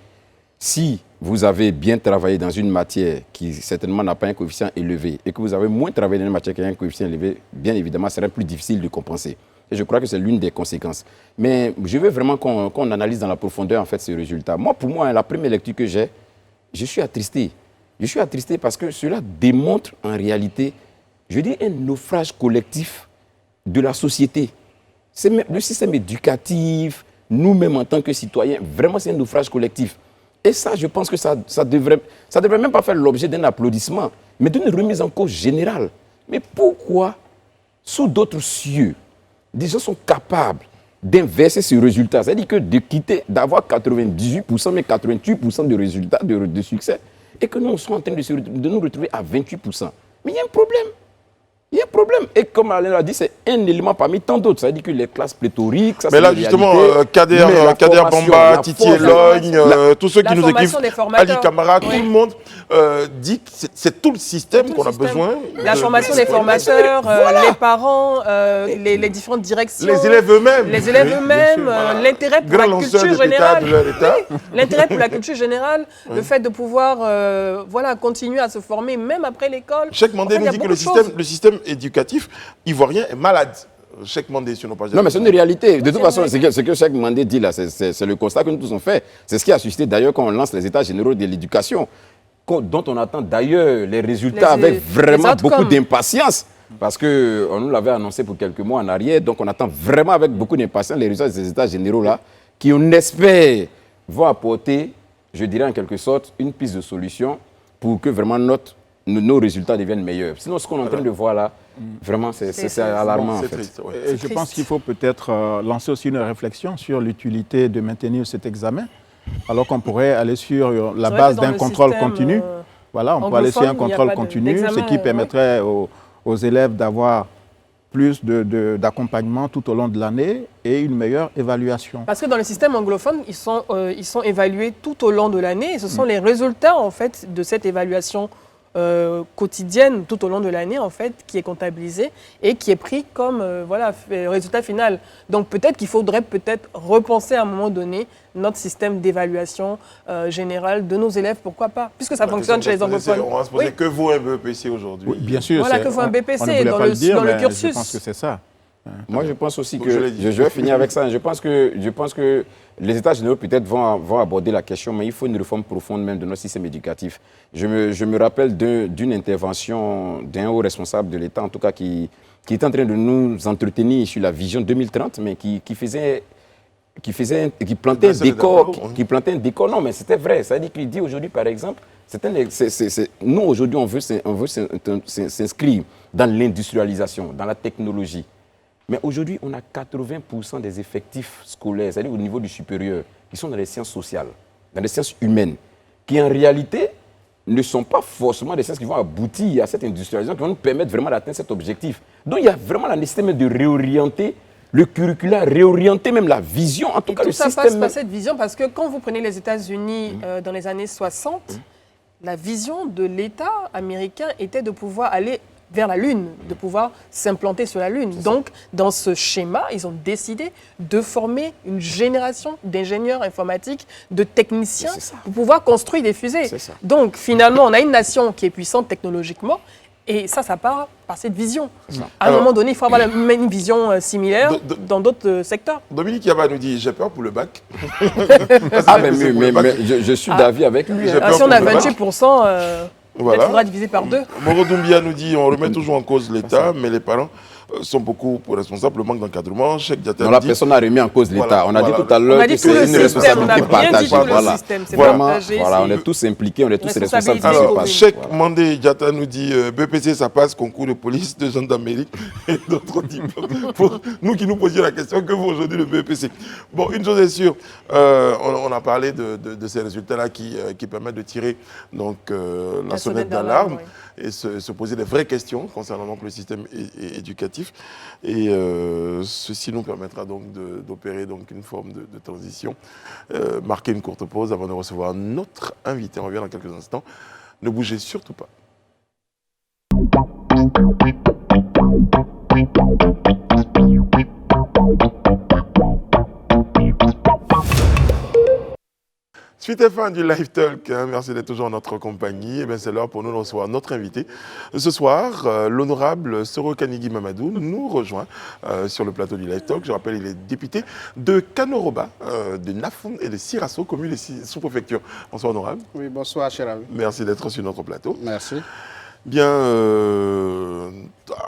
si vous avez bien travaillé dans une matière qui certainement n'a pas un coefficient élevé et que vous avez moins travaillé dans une matière qui a un coefficient élevé, bien évidemment, ce serait plus difficile de compenser. Et je crois que c'est l'une des conséquences. Mais je veux vraiment qu'on analyse dans la profondeur en fait ces résultats. Moi, pour moi, la première lecture que j'ai, je suis attristé. Je suis attristé parce que cela démontre en réalité, je dis, un naufrage collectif de la société. C'est le système éducatif, nous-mêmes en tant que citoyens, vraiment c'est un naufrage collectif. Et ça, je pense que ça devrait même pas faire l'objet d'un applaudissement, mais d'une remise en cause générale. Mais pourquoi, sous d'autres cieux, des gens sont capables d'inverser ce résultat? C'est-à-dire que d'avoir 98%, mais 88% de résultats, de succès, et que nous sommes en train de nous retrouver à 28%. Mais il y a un problème. Il y a un problème. Et comme Alain l'a dit, c'est un élément parmi tant d'autres. Ça veut dire que les classes pléthoriques, ça, mais là, justement, Kader Bamba, Titi Elogne, tous ceux qui nous écrivent, Ali Kamara, tout le monde dit que c'est tout le système qu'on a besoin. La formation des formateurs, les parents, les différentes directions. Les élèves eux-mêmes. Les élèves eux-mêmes, l'intérêt pour la culture générale. L'intérêt pour la culture générale, le fait de pouvoir continuer à se former même après l'école. Cheikh Mandé nous dit que le système éducatif ivoirien est malade. Cheikh Mandé sur nos pages. Non, mais c'est une réalité. De toute façon, ce que Cheikh Mandé dit là, c'est le constat que nous tous avons fait. C'est ce qui a suscité d'ailleurs quand on lance les états généraux de l'éducation, dont on attend d'ailleurs les résultats avec vraiment beaucoup d'impatience. Parce qu'on nous l'avait annoncé pour quelques mois en arrière, donc on attend vraiment avec beaucoup d'impatience les résultats de ces états généraux-là, qui on espère vont apporter, je dirais en quelque sorte, une piste de solution pour que vraiment nos résultats deviennent meilleurs. Sinon, ce qu'on est en train de voir là, vraiment, c'est alarmant. C'est triste, ouais. Et je pense qu'il faut peut-être lancer aussi une réflexion sur l'utilité de maintenir cet examen, alors qu'on pourrait aller sur la base d'un contrôle continu. Voilà, on peut aller sur un contrôle continu, ce qui permettrait aux élèves d'avoir plus d'accompagnement tout au long de l'année et une meilleure évaluation. Parce que dans le système anglophone, ils sont évalués tout au long de l'année et ce sont les résultats en fait de cette évaluation quotidienne tout au long de l'année en fait qui est comptabilisée et qui est pris comme résultat final. Donc peut-être qu'il faudrait repenser à un moment donné notre système d'évaluation générale de nos élèves, pourquoi pas, puisque ça fonctionne chez les anglophones. On va se poser que vaut un BPC aujourd'hui. Oui, bien sûr. Voilà, que vaut un BPC dans le cursus. Je pense que c'est ça. Moi, je pense aussi que, je vais finir avec ça, je pense que les États généraux peut-être vont aborder la question, mais il faut une réforme profonde même de notre système éducatif. Je me rappelle d'une intervention d'un haut responsable de l'État, en tout cas, qui est en train de nous entretenir sur la vision 2030, mais qui plantait un décor. Non, mais c'était vrai. C'est-à-dire qu'il dit aujourd'hui, par exemple, nous, aujourd'hui, on veut s'inscrire dans l'industrialisation, dans la technologie. Mais aujourd'hui, on a 80% des effectifs scolaires, c'est-à-dire au niveau du supérieur, qui sont dans les sciences sociales, dans les sciences humaines, qui en réalité ne sont pas forcément des sciences qui vont aboutir à cette industrialisation, qui vont nous permettre vraiment d'atteindre cet objectif. Donc il y a vraiment la nécessité même de réorienter le curricula, réorienter même la vision, en tout cas le système. Tout ça passe par cette vision, parce que quand vous prenez les États-Unis dans les années 60, la vision de l'État américain était de pouvoir aller vers la Lune, de pouvoir s'implanter sur la Lune. Donc, dans ce schéma, ils ont décidé de former une génération d'ingénieurs informatiques, de techniciens, pour pouvoir construire des fusées. Donc, finalement, on a une nation qui est puissante technologiquement, et ça part par cette vision. À un moment donné, il faut avoir une vision similaire dans d'autres secteurs. Dominique Yaba nous dit, j'ai peur pour le bac. Mais je suis d'avis avec lui. Si on a 28%... Voilà. Il faudra diviser par 2. Moro Doumbia nous dit on remet toujours en cause l'État, mais les parents sont beaucoup responsables, le manque d'encadrement. Cheikh Diatta Non, la personne n'a remis en cause l'État. Voilà, on a dit voilà. tout à l'heure que c'est une responsabilité partagée. Voilà. Vraiment, voilà, on est tous impliqués, on est tous responsables. Alors, Cheikh Mandé Diatta nous dit BPC, ça passe concours de police, de gendarmerie et d'autres diplômes. Pour nous qui nous posions la question, que vaut aujourd'hui le BPC? Bon, une chose est sûre, on a parlé de ces résultats-là qui permettent de tirer donc, la sonnette d'alarme et se poser des vraies questions concernant donc, le système éducatif. Et ceci nous permettra donc d'opérer donc une forme de transition, marquer une courte pause avant de recevoir notre invité. On revient dans quelques instants. Ne bougez surtout pas. Suite et fin du Live Talk, hein, merci d'être toujours en notre compagnie. Et c'est l'heure pour nous de recevoir notre invité. Ce soir, l'honorable Soro Kanigui Mamadou nous rejoint sur le plateau du Live Talk. Je rappelle, il est député de Kanoroba, de Nafon et de Sirasso, commune et sous-préfecture. Bonsoir, honorable. Oui, bonsoir, cher ami. Merci d'être sur notre plateau. Merci. Bien,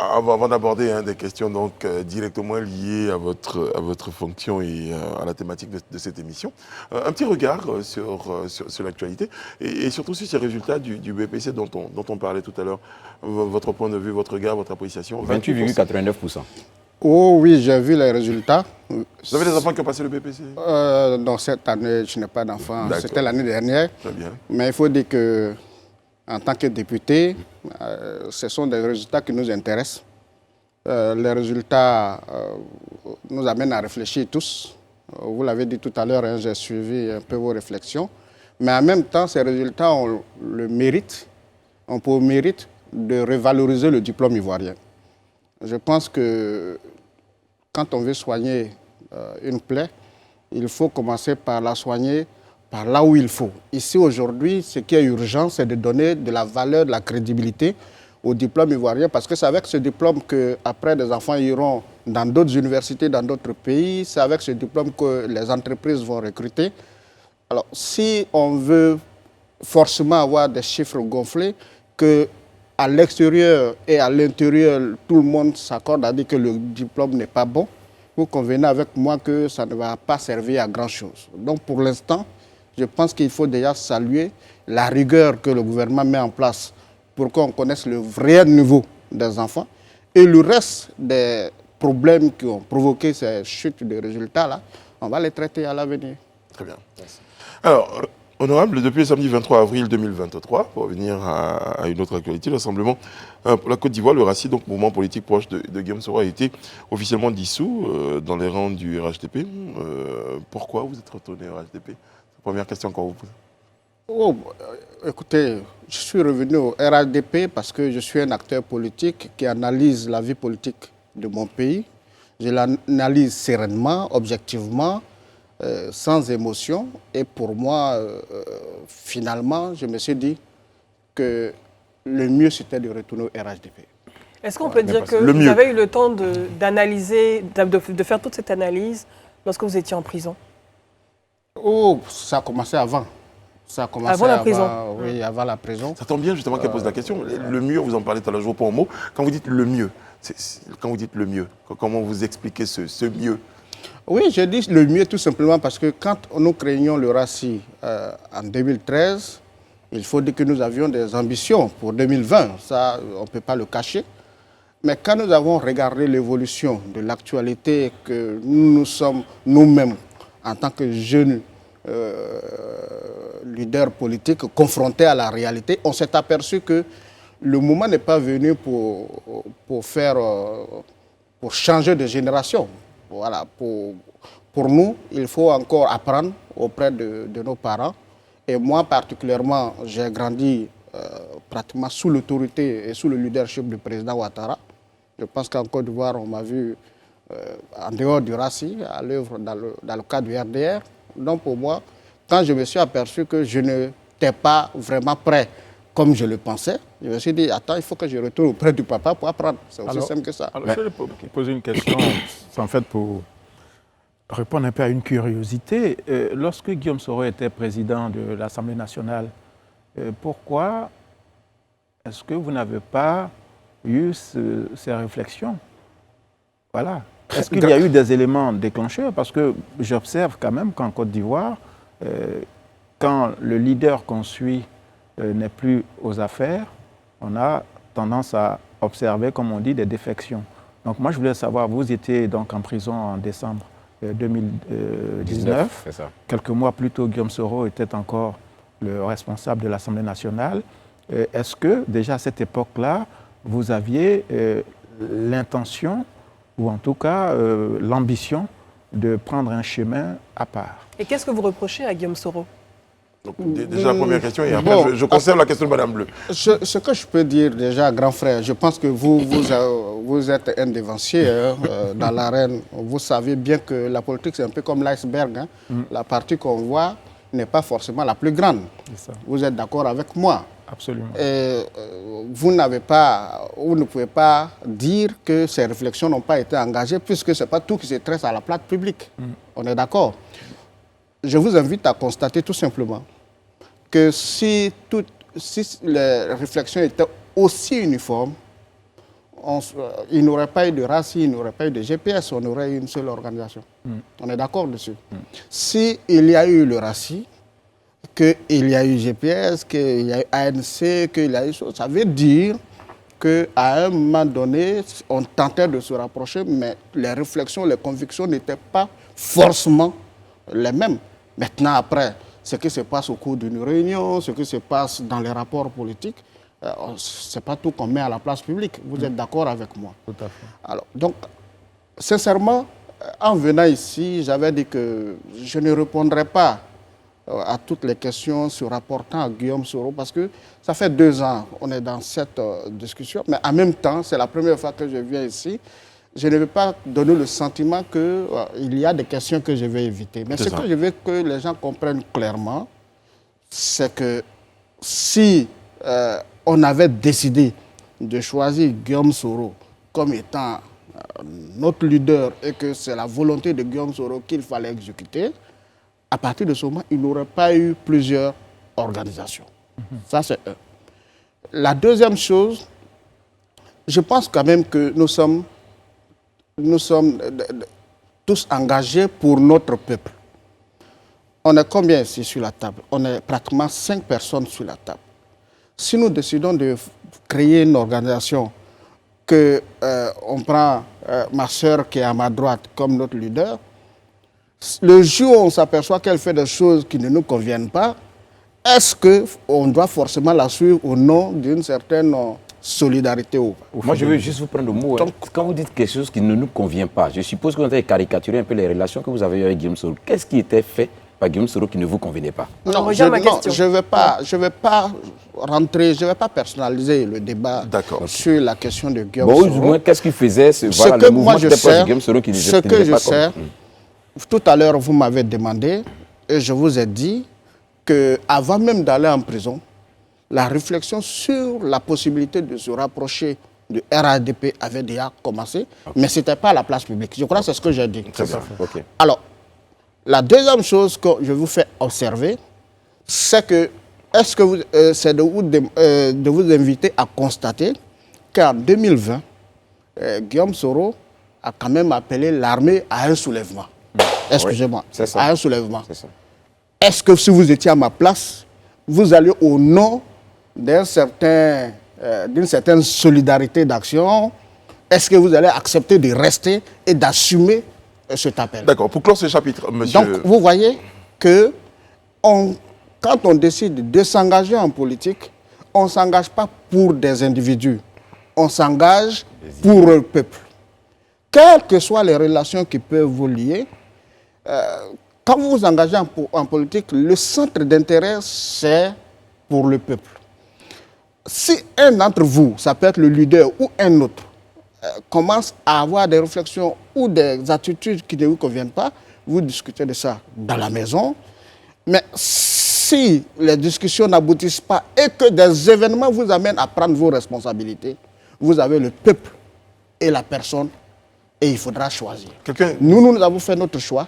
avant d'aborder des questions donc, directement liées à votre fonction et à la thématique de cette émission, un petit regard sur l'actualité et surtout sur ces résultats du BPC dont on parlait tout à l'heure. Votre point de vue, votre regard, votre appréciation. 28,89%. Oh oui, j'ai vu les résultats. Vous avez des enfants qui ont passé le BPC? Non, cette année, je n'ai pas d'enfants. C'était l'année dernière. Très bien. Mais il faut dire que, en tant que député, ce sont des résultats qui nous intéressent. Les résultats nous amènent à réfléchir tous. Vous l'avez dit tout à l'heure, hein, j'ai suivi un peu vos réflexions. Mais en même temps, ces résultats ont le mérite, ont pour mérite de revaloriser le diplôme ivoirien. Je pense que quand on veut soigner une plaie, il faut commencer par la soigner par là où il faut. Ici, aujourd'hui, ce qui est urgent, c'est de donner de la valeur, de la crédibilité au diplôme ivoirien, parce que c'est avec ce diplôme qu'après, des enfants iront dans d'autres universités, dans d'autres pays. C'est avec ce diplôme que les entreprises vont recruter. Alors, si on veut forcément avoir des chiffres gonflés, que à l'extérieur et à l'intérieur, tout le monde s'accorde à dire que le diplôme n'est pas bon, vous convenez avec moi que ça ne va pas servir à grand-chose. Donc, pour l'instant, je pense qu'il faut déjà saluer la rigueur que le gouvernement met en place pour qu'on connaisse le vrai niveau des enfants. Et le reste des problèmes qui ont provoqué ces chutes de résultats-là, on va les traiter à l'avenir. Très bien. Merci. Alors, honorable, depuis le samedi 23 avril 2023, pour revenir à une autre actualité, le Rassemblement pour la Côte d'Ivoire, le RACI, donc mouvement politique proche de Guillaume Soro, a été officiellement dissous dans les rangs du RHDP. Pourquoi vous êtes retourné au RHDP? Première question qu'on vous pose. Oh, écoutez, je suis revenu au RHDP parce que je suis un acteur politique qui analyse la vie politique de mon pays. Je l'analyse sereinement, objectivement, sans émotion. Et pour moi, finalement, je me suis dit que le mieux, c'était de retourner au RHDP. Est-ce qu'on peut dire que vous avez eu le temps d'analyser, de faire toute cette analyse lorsque vous étiez en prison? Oh, ça a commencé avant. Ça a commencé avant la prison. Oui, avant la prison. Ça tombe bien justement qu'elle pose la question. Le mieux, vous en parlez tout à l'heure, je reprends un mot. Quand vous dites le mieux, quand vous dites le mieux, comment vous expliquez ce mieux? Oui, je dis le mieux tout simplement parce que quand nous créions le RACI en 2013, il faut dire que nous avions des ambitions pour 2020. Ça, on ne peut pas le cacher. Mais quand nous avons regardé l'évolution de l'actualité que nous sommes nous-mêmes en tant que jeunes leaders politiques confrontés à la réalité, on s'est aperçu que le moment n'est pas venu pour changer de génération. Voilà, pour nous, il faut encore apprendre auprès de nos parents. Et moi, particulièrement, j'ai grandi pratiquement sous l'autorité et sous le leadership du président Ouattara. Je pense qu'en Côte d'Ivoire, on m'a vu en dehors du RACI, à l'œuvre dans le cadre du RDR. Donc pour moi, quand je me suis aperçu que je n'étais pas vraiment prêt comme je le pensais, je me suis dit, attends, il faut que je retourne auprès du papa pour apprendre. C'est aussi simple que ça. Alors, je vais poser une question, c'est en fait pour répondre un peu à une curiosité. Lorsque Guillaume Soro était président de l'Assemblée nationale, pourquoi est-ce que vous n'avez pas eu ces réflexions Voilà. Est-ce qu'il y a eu des éléments déclencheurs? Parce que j'observe quand même qu'en Côte d'Ivoire, quand le leader qu'on suit n'est plus aux affaires, on a tendance à observer, comme on dit, des défections. Donc moi, je voulais savoir, vous étiez donc en prison en décembre 2019. C'est ça. Quelques mois plus tôt, Guillaume Soro était encore le responsable de l'Assemblée nationale. Est-ce que déjà à cette époque-là, vous aviez l'intention, ou en tout cas l'ambition, de prendre un chemin à part? Et qu'est-ce que vous reprochez à Guillaume Soro? Donc, déjà la première question, et après je conserve la question de Madame Bleu. Ce que je peux dire déjà, grand frère, je pense que vous êtes un dévancier dans l'arène. Vous savez bien que la politique, c'est un peu comme l'iceberg. Hein. La partie qu'on voit n'est pas forcément la plus grande. Vous êtes d'accord avec moi? Absolument. Et, vous ne pouvez pas dire que ces réflexions n'ont pas été engagées, puisque ce n'est pas tout qui se tresse à la place publique. On est d'accord? Je vous invite à constater tout simplement que si les réflexions étaient aussi uniformes, il n'y aurait pas eu de RACI, il n'y aurait pas eu de GPS, on aurait eu une seule organisation. On est d'accord dessus. S'il y a eu le RACI, qu'il y a eu GPS, qu'il y a eu ANC, qu'il y a eu ça veut dire qu'à un moment donné, on tentait de se rapprocher, mais les réflexions, les convictions n'étaient pas forcément les mêmes. Maintenant, après, ce qui se passe au cours d'une réunion, ce qui se passe dans les rapports politiques, ce n'est pas tout qu'on met à la place publique. Vous êtes d'accord avec moi? Tout à fait. Alors, donc, sincèrement, en venant ici, j'avais dit que je ne répondrai pas à toutes les questions se rapportant à Guillaume Soro, parce que ça fait 2 ans qu'on est dans cette discussion, mais en même temps, c'est la première fois que je viens ici. Je ne vais pas donner le sentiment qu'il y a des questions que je vais éviter. Mais ce que je veux que les gens comprennent clairement, c'est que si on avait décidé de choisir Guillaume Soro comme étant notre leader et que c'est la volonté de Guillaume Soro qu'il fallait exécuter, à partir de ce moment, il n'aurait pas eu plusieurs organisations. Ça, c'est un. La deuxième chose, je pense quand même que nous sommes tous engagés pour notre peuple. On est combien ici sur la table? On est pratiquement 5 personnes sur la table. Si nous décidons de créer une organisation, on prend ma soeur qui est à ma droite comme notre leader, le jour où on s'aperçoit qu'elle fait des choses qui ne nous conviennent pas, est-ce qu'on doit forcément la suivre au nom d'une certaine solidarité ou pas? Moi, je veux juste vous prendre le mot. Donc, quand vous dites quelque chose qui ne nous convient pas, je suppose que vous avez caricaturé un peu les relations que vous avez eues avec Guillaume Soro. Qu'est-ce qui était fait par Guillaume Soro qui ne vous convenait pas? Non, je ne vais pas rentrer, je ne vais pas personnaliser le débat sur la question de Guillaume Soro. Au moins, qu'est-ce qu'il faisait? Voilà, le mouvement de Guillaume Soro qui ce que je sais, tout à l'heure, vous m'avez demandé, et je vous ai dit qu'avant même d'aller en prison, la réflexion sur la possibilité de se rapprocher du RADP avait déjà commencé, mais ce n'était pas à la place publique. Je crois que c'est ce que j'ai dit. Alors, la deuxième chose que je vous fais observer, c'est que, c'est de vous inviter à constater qu'en 2020, Guillaume Soro a quand même appelé l'armée à un soulèvement. Excusez-moi, à un soulèvement. Est-ce que si vous étiez à ma place, vous allez au nom d'une certaine solidarité d'action, est-ce que vous allez accepter de rester et d'assumer cet appel? D'accord, pour clore ce chapitre, monsieur... Donc, vous voyez que quand on décide de s'engager en politique, on ne s'engage pas pour des individus, on s'engage pour le peuple. Quelles que soient les relations qui peuvent vous lier, quand vous vous engagez en politique, le centre d'intérêt, c'est pour le peuple. Si un d'entre vous, ça peut être le leader ou un autre, commence à avoir des réflexions ou des attitudes qui ne vous conviennent pas, vous discutez de ça dans la maison. Mais si les discussions n'aboutissent pas et que des événements vous amènent à prendre vos responsabilités, vous avez le peuple et la personne et il faudra choisir. Nous avons fait notre choix.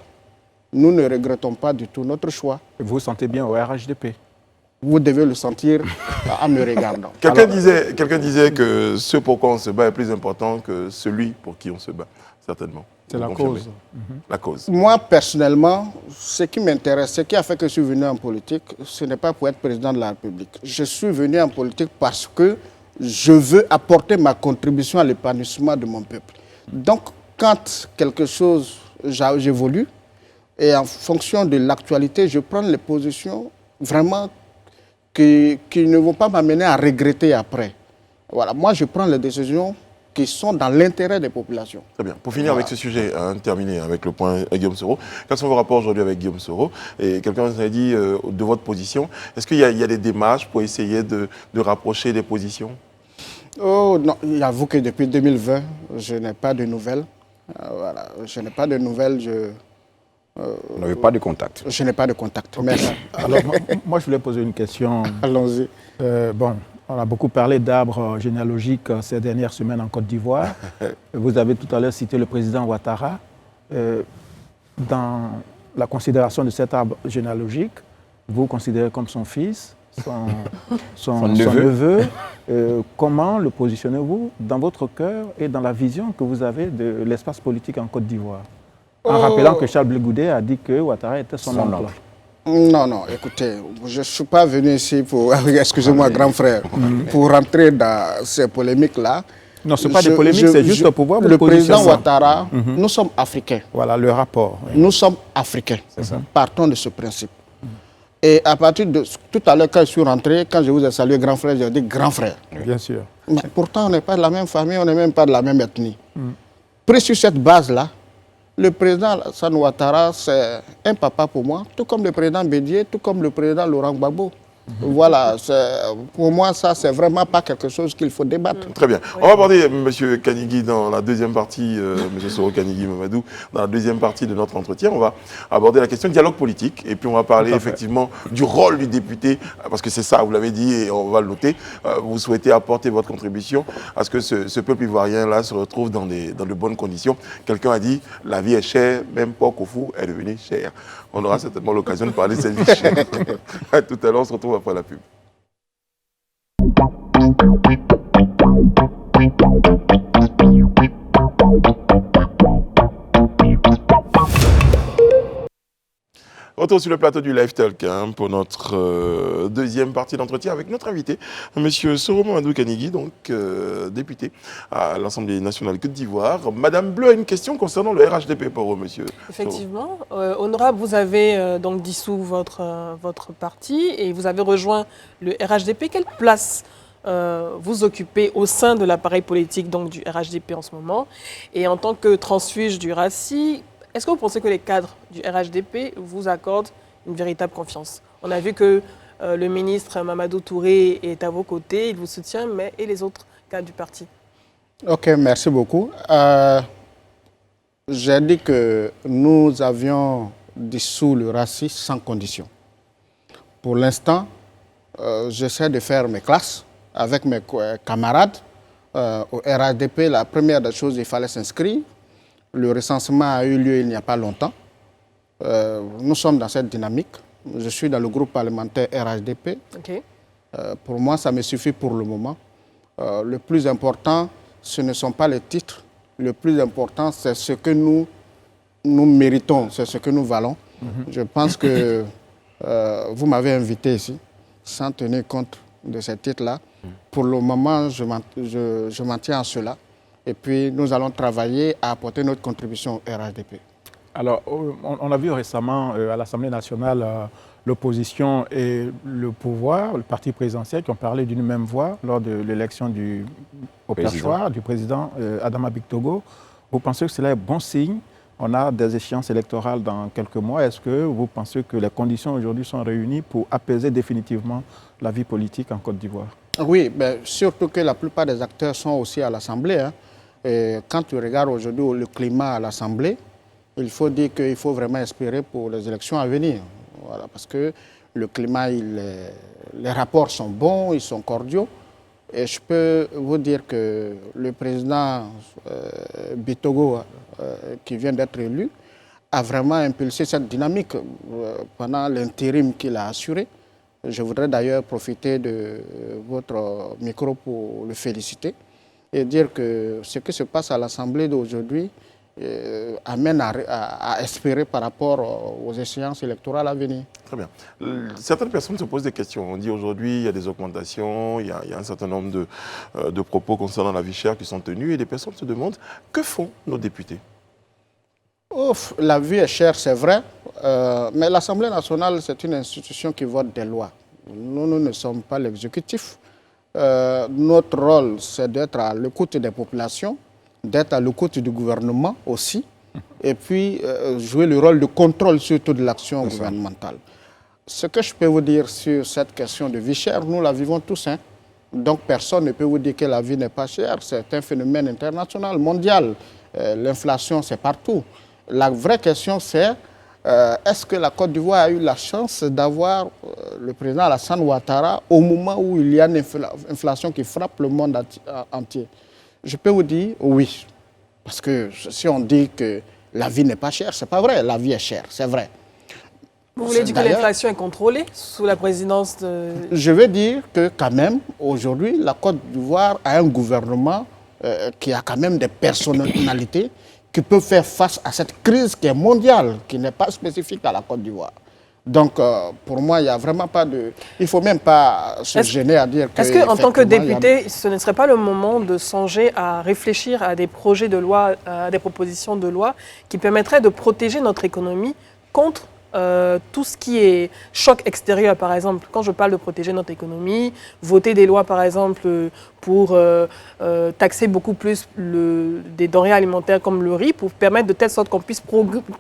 Nous ne regrettons pas du tout notre choix. Vous vous sentez bien au RHDP? Vous devez le sentir en me regardant. Quelqu'un disait que ce pour quoi on se bat est plus important que celui pour qui on se bat. certainement. C'est la confirmez. cause. La cause. Moi, personnellement, ce qui m'intéresse, ce qui a fait que je suis venu en politique, ce n'est pas pour être président de la République. Je suis venu en politique parce que je veux apporter ma contribution à l'épanouissement de mon peuple. Donc, quand quelque chose, j'évolue, et en fonction de l'actualité, je prends les positions vraiment qui ne vont pas m'amener à regretter après. Voilà, moi, je prends les décisions qui sont dans l'intérêt des populations. Très bien. Pour finir avec ce sujet, terminer avec le point Guillaume Soro, quels sont vos rapports aujourd'hui avec Guillaume Soro? Et quelqu'un vous a dit de votre position, est-ce qu'il y a des démarches pour essayer de rapprocher les positions? Oh non, j'avoue que depuis 2020, je n'ai pas de nouvelles. Voilà, je n'ai pas de nouvelles, Vous n'avez pas de contact. je n'ai pas de contact. Merci. Alors, moi, je voulais poser une question. Allons-y. Bon, on a beaucoup parlé d'arbres généalogiques ces dernières semaines en Côte d'Ivoire. Vous avez tout à l'heure cité le président Ouattara. Dans la considération de cet arbre généalogique, vous considérez comme son fils, son neveu. Comment le positionnez-vous dans votre cœur et dans la vision que vous avez de l'espace politique en Côte d'Ivoire? En rappelant que Charles Blé Goudé a dit que Ouattara était son oncle. Non, écoutez, je ne suis pas venu ici pour, excusez-moi grand frère, pour rentrer dans ces polémiques-là. Non, ce n'est pas des polémiques, c'est juste pour voir votre Le président position. Ouattara, nous sommes africains. Voilà le rapport. Oui. Nous sommes africains. Partons de ce principe. Et à partir de tout à l'heure, quand je suis rentré, quand je vous ai salué grand frère, j'ai dit grand frère. Bien sûr. Mais pourtant, on n'est pas de la même famille, on n'est même pas de la même ethnie. Pris sur cette base-là, le président Alassane Ouattara, c'est un papa pour moi, tout comme le président Bédié, tout comme le président Laurent Gbagbo. Voilà, pour moi, ça, c'est vraiment pas quelque chose qu'il faut débattre. Très bien. On va aborder M. Kanigui dans la deuxième partie, M. Soro Kanigui Mamadou, dans la deuxième partie de notre entretien. On va aborder la question du dialogue politique et puis on va parler effectivement du rôle du député, parce que c'est ça, vous l'avez dit et on va le noter. Vous souhaitez apporter votre contribution à ce que ce peuple ivoirien-là se retrouve dans de bonnes conditions. Quelqu'un a dit, la vie est chère, même pas qu'au fou est devenue chère. On aura certainement l'occasion de parler de cette vie chère. Tout à l'heure, on se retrouve après la pub. Retour sur le plateau du Live Talk pour notre deuxième partie d'entretien avec notre invité, M. Soro Mamadou Kanigui, donc député à l'Assemblée nationale Côte d'Ivoire. Madame Bleu a une question concernant le RHDP pour vous, monsieur. Effectivement. Honorable, vous avez donc dissous votre parti et vous avez rejoint le RHDP. Quelle place vous occupez au sein de l'appareil politique donc, du RHDP en ce moment? Et en tant que transfuge du RACI, est-ce que vous pensez que les cadres du RHDP vous accordent une véritable confiance? On a vu que le ministre Mamadou Touré est à vos côtés, il vous soutient, mais et les autres cadres du parti? Ok, merci beaucoup. J'ai dit que nous avions dissous le RACI sans condition. Pour l'instant, j'essaie de faire mes classes avec mes camarades. Au RHDP, la première des choses, il fallait s'inscrire. Le recensement a eu lieu il n'y a pas longtemps. Nous sommes dans cette dynamique. Je suis dans le groupe parlementaire RHDP. Okay. Pour moi, ça me suffit pour le moment. Le plus important, ce ne sont pas les titres. Le plus important, c'est ce que nous méritons, c'est ce que nous valons. Je pense que vous m'avez invité ici, sans tenir compte de ces titres-là. Pour le moment, je m'en tiens à cela. Et puis, nous allons travailler à apporter notre contribution au RHDP. Alors, on a vu récemment à l'Assemblée nationale l'opposition et le pouvoir, le parti présidentiel, qui ont parlé d'une même voix lors de l'élection au perchoir du président Adama Bictogo. Vous pensez que cela est bon signe? On a des échéances électorales dans quelques mois. Est-ce que vous pensez que les conditions aujourd'hui sont réunies pour apaiser définitivement la vie politique en Côte d'Ivoire? Oui, mais surtout que la plupart des acteurs sont aussi à l'Assemblée. Et quand tu regardes aujourd'hui le climat à l'Assemblée, il faut dire qu'il faut vraiment espérer pour les élections à venir. Voilà, parce que le climat, les rapports sont bons, ils sont cordiaux. Et je peux vous dire que le président Bictogo, qui vient d'être élu, a vraiment impulsé cette dynamique pendant l'intérim qu'il a assuré. Je voudrais d'ailleurs profiter de votre micro pour le féliciter et dire que ce qui se passe à l'Assemblée d'aujourd'hui amène à espérer par rapport aux échéances électorales à venir. Très bien. Certaines personnes se posent des questions. On dit aujourd'hui il y a des augmentations, il y a un certain nombre de propos concernant la vie chère qui sont tenus et des personnes se demandent que font nos députés? Ouf, la vie est chère, c'est vrai, mais l'Assemblée nationale, c'est une institution qui vote des lois. Nous ne sommes pas l'exécutif. Notre rôle, c'est d'être à l'écoute des populations, d'être à l'écoute du gouvernement aussi, et puis jouer le rôle de contrôle surtout de l'action gouvernementale. Ce que je peux vous dire sur cette question de vie chère, nous la vivons tous. Hein. Donc personne ne peut vous dire que la vie n'est pas chère. C'est un phénomène international, mondial. L'inflation, c'est partout. La vraie question, c'est est-ce que la Côte d'Ivoire a eu la chance d'avoir le président Alassane Ouattara au moment où il y a une inflation qui frappe le monde entier? Je peux vous dire oui. Parce que si on dit que la vie n'est pas chère, ce n'est pas vrai. La vie est chère, c'est vrai. Vous voulez dire que l'inflation est contrôlée sous la présidence de... Je veux dire que quand même, aujourd'hui, la Côte d'Ivoire a un gouvernement qui a quand même des personnalités qui peuvent faire face à cette crise qui est mondiale, qui n'est pas spécifique à la Côte d'Ivoire. Donc, pour moi, il n'y a vraiment pas de... Il ne faut même pas se gêner à dire que... Est-ce qu'en tant que député, ce ne serait pas le moment de songer à réfléchir à des projets de loi, à des propositions de loi qui permettraient de protéger notre économie contre tout ce qui est choc extérieur, par exemple? Quand je parle de protéger notre économie, voter des lois, par exemple, pour taxer beaucoup plus des denrées alimentaires comme le riz, pour permettre de telle sorte qu'on puisse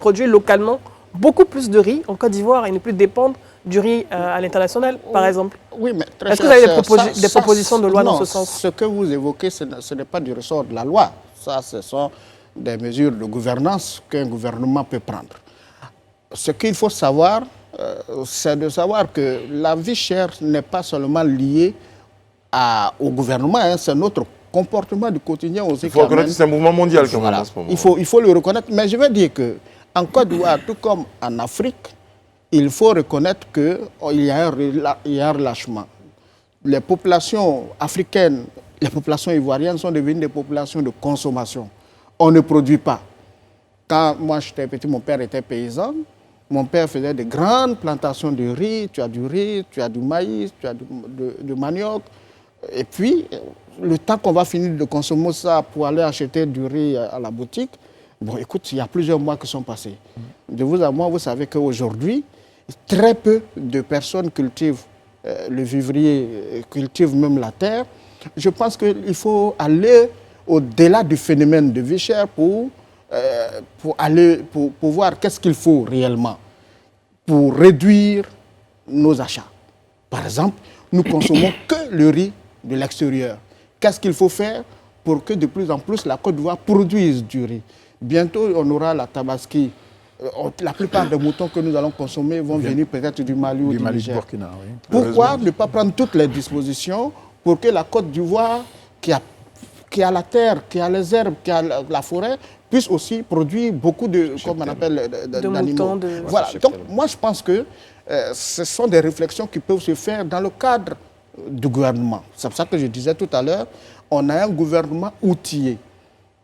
produire localement beaucoup plus de riz en Côte d'Ivoire et ne plus dépendre du riz à l'international, par exemple. Oui, mais est-ce que vous avez des propositions de loi dans ce sens? Ce que vous évoquez, ce n'est pas du ressort de la loi. Ça, ce sont des mesures de gouvernance qu'un gouvernement peut prendre. Ce qu'il faut savoir, c'est de savoir que la vie chère n'est pas seulement liée au gouvernement, hein, c'est notre comportement du quotidien aussi. Il faut reconnaître que c'est un mouvement mondial quand même voilà. en ce moment. Il faut le reconnaître, mais je veux dire qu'en Côte d'Ivoire, tout comme en Afrique, il faut reconnaître qu'il y a un relâchement. Les populations africaines, les populations ivoiriennes sont devenues des populations de consommation. On ne produit pas. Quand moi j'étais petit, mon père était paysan. Mon père faisait de grandes plantations de riz, tu as du maïs, tu as du manioc. Et puis, le temps qu'on va finir de consommer ça pour aller acheter du riz à la boutique, bon, écoute, il y a plusieurs mois qui sont passés. De vous à moi, vous savez qu'aujourd'hui, très peu de personnes cultivent le vivrier, cultivent même la terre. Je pense qu'il faut aller au-delà du phénomène de vie chère pour voir qu'est-ce qu'il faut réellement pour réduire nos achats. Par exemple, nous consommons que le riz de l'extérieur. Qu'est-ce qu'il faut faire pour que de plus en plus la Côte d'Ivoire produise du riz? Bientôt, on aura la tabaski. La plupart des moutons que nous allons consommer vont venir peut-être du Mali ou du Niger. Burkina, oui. Pourquoi ne pas prendre toutes les dispositions pour que la Côte d'Ivoire, qui a la terre, qui a les herbes, qui a la forêt, puisse aussi produire beaucoup de, comme on appelle, d'animaux. Voilà. Donc, moi, je pense que ce sont des réflexions qui peuvent se faire dans le cadre du gouvernement. C'est pour ça que je disais tout à l'heure, on a un gouvernement outillé.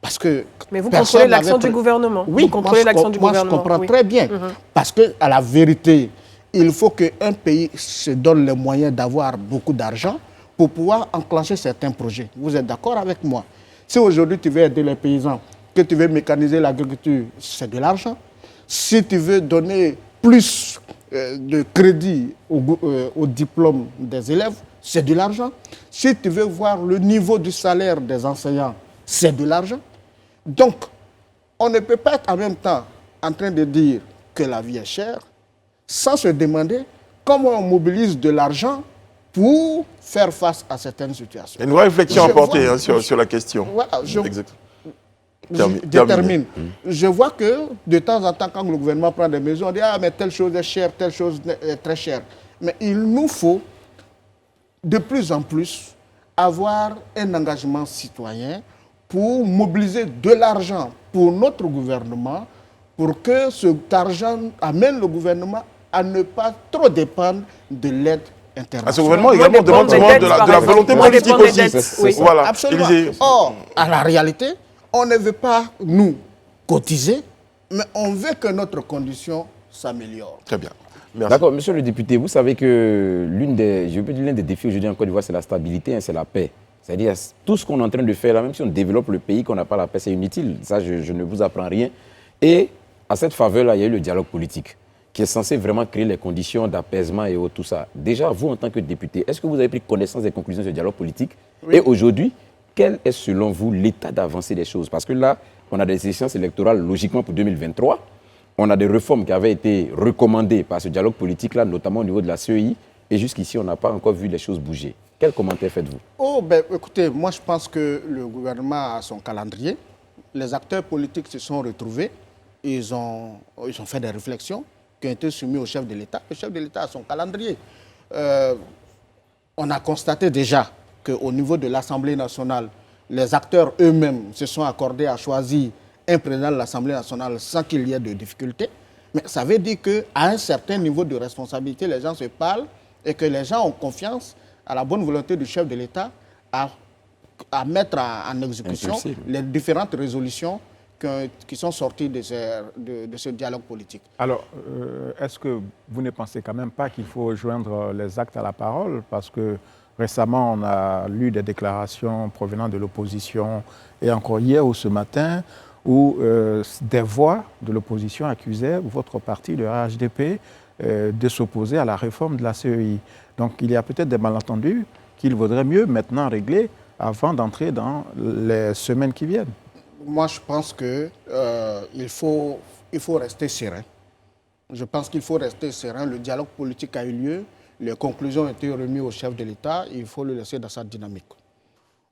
Parce que mais vous contrôlez l'action du gouvernement. Oui, moi, je comprends très bien. Parce qu'à la vérité, il faut qu'un pays se donne les moyens d'avoir beaucoup d'argent pour pouvoir enclencher certains projets. Vous êtes d'accord avec moi? Si aujourd'hui tu veux aider les paysans, que tu veux mécaniser l'agriculture, c'est de l'argent. Si tu veux donner plus de crédit au diplôme des élèves, c'est de l'argent. Si tu veux voir le niveau du salaire des enseignants, c'est de l'argent. Donc, on ne peut pas être en même temps en train de dire que la vie est chère sans se demander comment on mobilise de l'argent pour faire face à certaines situations. Une vraie réflexion à porter sur la question. Voilà, je termine. Je vois que de temps en temps, quand le gouvernement prend des mesures, on dit « Ah, mais telle chose est chère, telle chose est très chère ». Mais il nous faut de plus en plus avoir un engagement citoyen pour mobiliser de l'argent pour notre gouvernement, pour que cet argent amène le gouvernement à ne pas trop dépendre de l'aide internationale. Ce gouvernement également demande de la volonté politique aussi. Oui. Voilà. Absolument. Or, à la réalité, on ne veut pas, nous, cotiser, mais on veut que notre condition s'améliore. Très bien. Merci. D'accord, monsieur le député, vous savez que l'un des défis aujourd'hui en Côte d'Ivoire, c'est la stabilité, hein, c'est la paix. C'est-à-dire, tout ce qu'on est en train de faire là, même si on développe le pays, qu'on n'a pas la paix, c'est inutile. Ça, je ne vous apprends rien. Et à cette faveur-là, il y a eu le dialogue politique, qui est censé vraiment créer les conditions d'apaisement et tout ça. Déjà, vous, en tant que député, est-ce que vous avez pris connaissance des conclusions de ce dialogue politique? Oui. Et aujourd'hui, quel est selon vous l'état d'avancée des choses? Parce que là, on a des échéances électorales logiquement pour 2023. On a des réformes qui avaient été recommandées par ce dialogue politique-là, notamment au niveau de la CEI. Et jusqu'ici, on n'a pas encore vu les choses bouger. Quel commentaire faites-vous? Écoutez, moi je pense que le gouvernement a son calendrier. Les acteurs politiques se sont retrouvés. Ils ont fait des réflexions qui ont été soumises au chef de l'État. Le chef de l'État a son calendrier. On a constaté déjà qu'au niveau de l'Assemblée nationale, les acteurs eux-mêmes se sont accordés à choisir un président de l'Assemblée nationale sans qu'il y ait de difficultés. Mais ça veut dire qu'à un certain niveau de responsabilité, les gens se parlent et que les gens ont confiance à la bonne volonté du chef de l'État à mettre en exécution les différentes résolutions qui sont sorties de ce dialogue politique. Alors, est-ce que vous ne pensez quand même pas qu'il faut joindre les actes à la parole? Parce que récemment, on a lu des déclarations provenant de l'opposition, et encore hier ou ce matin, où des voix de l'opposition accusaient votre parti, le RHDP, de s'opposer à la réforme de la CEI. Donc il y a peut-être des malentendus qu'il vaudrait mieux maintenant régler avant d'entrer dans les semaines qui viennent. Moi, je pense qu'il faut rester serein. Je pense qu'il faut rester serein. Le dialogue politique a eu lieu. Les conclusions ont été remises au chef de l'État. Il faut le laisser dans sa dynamique.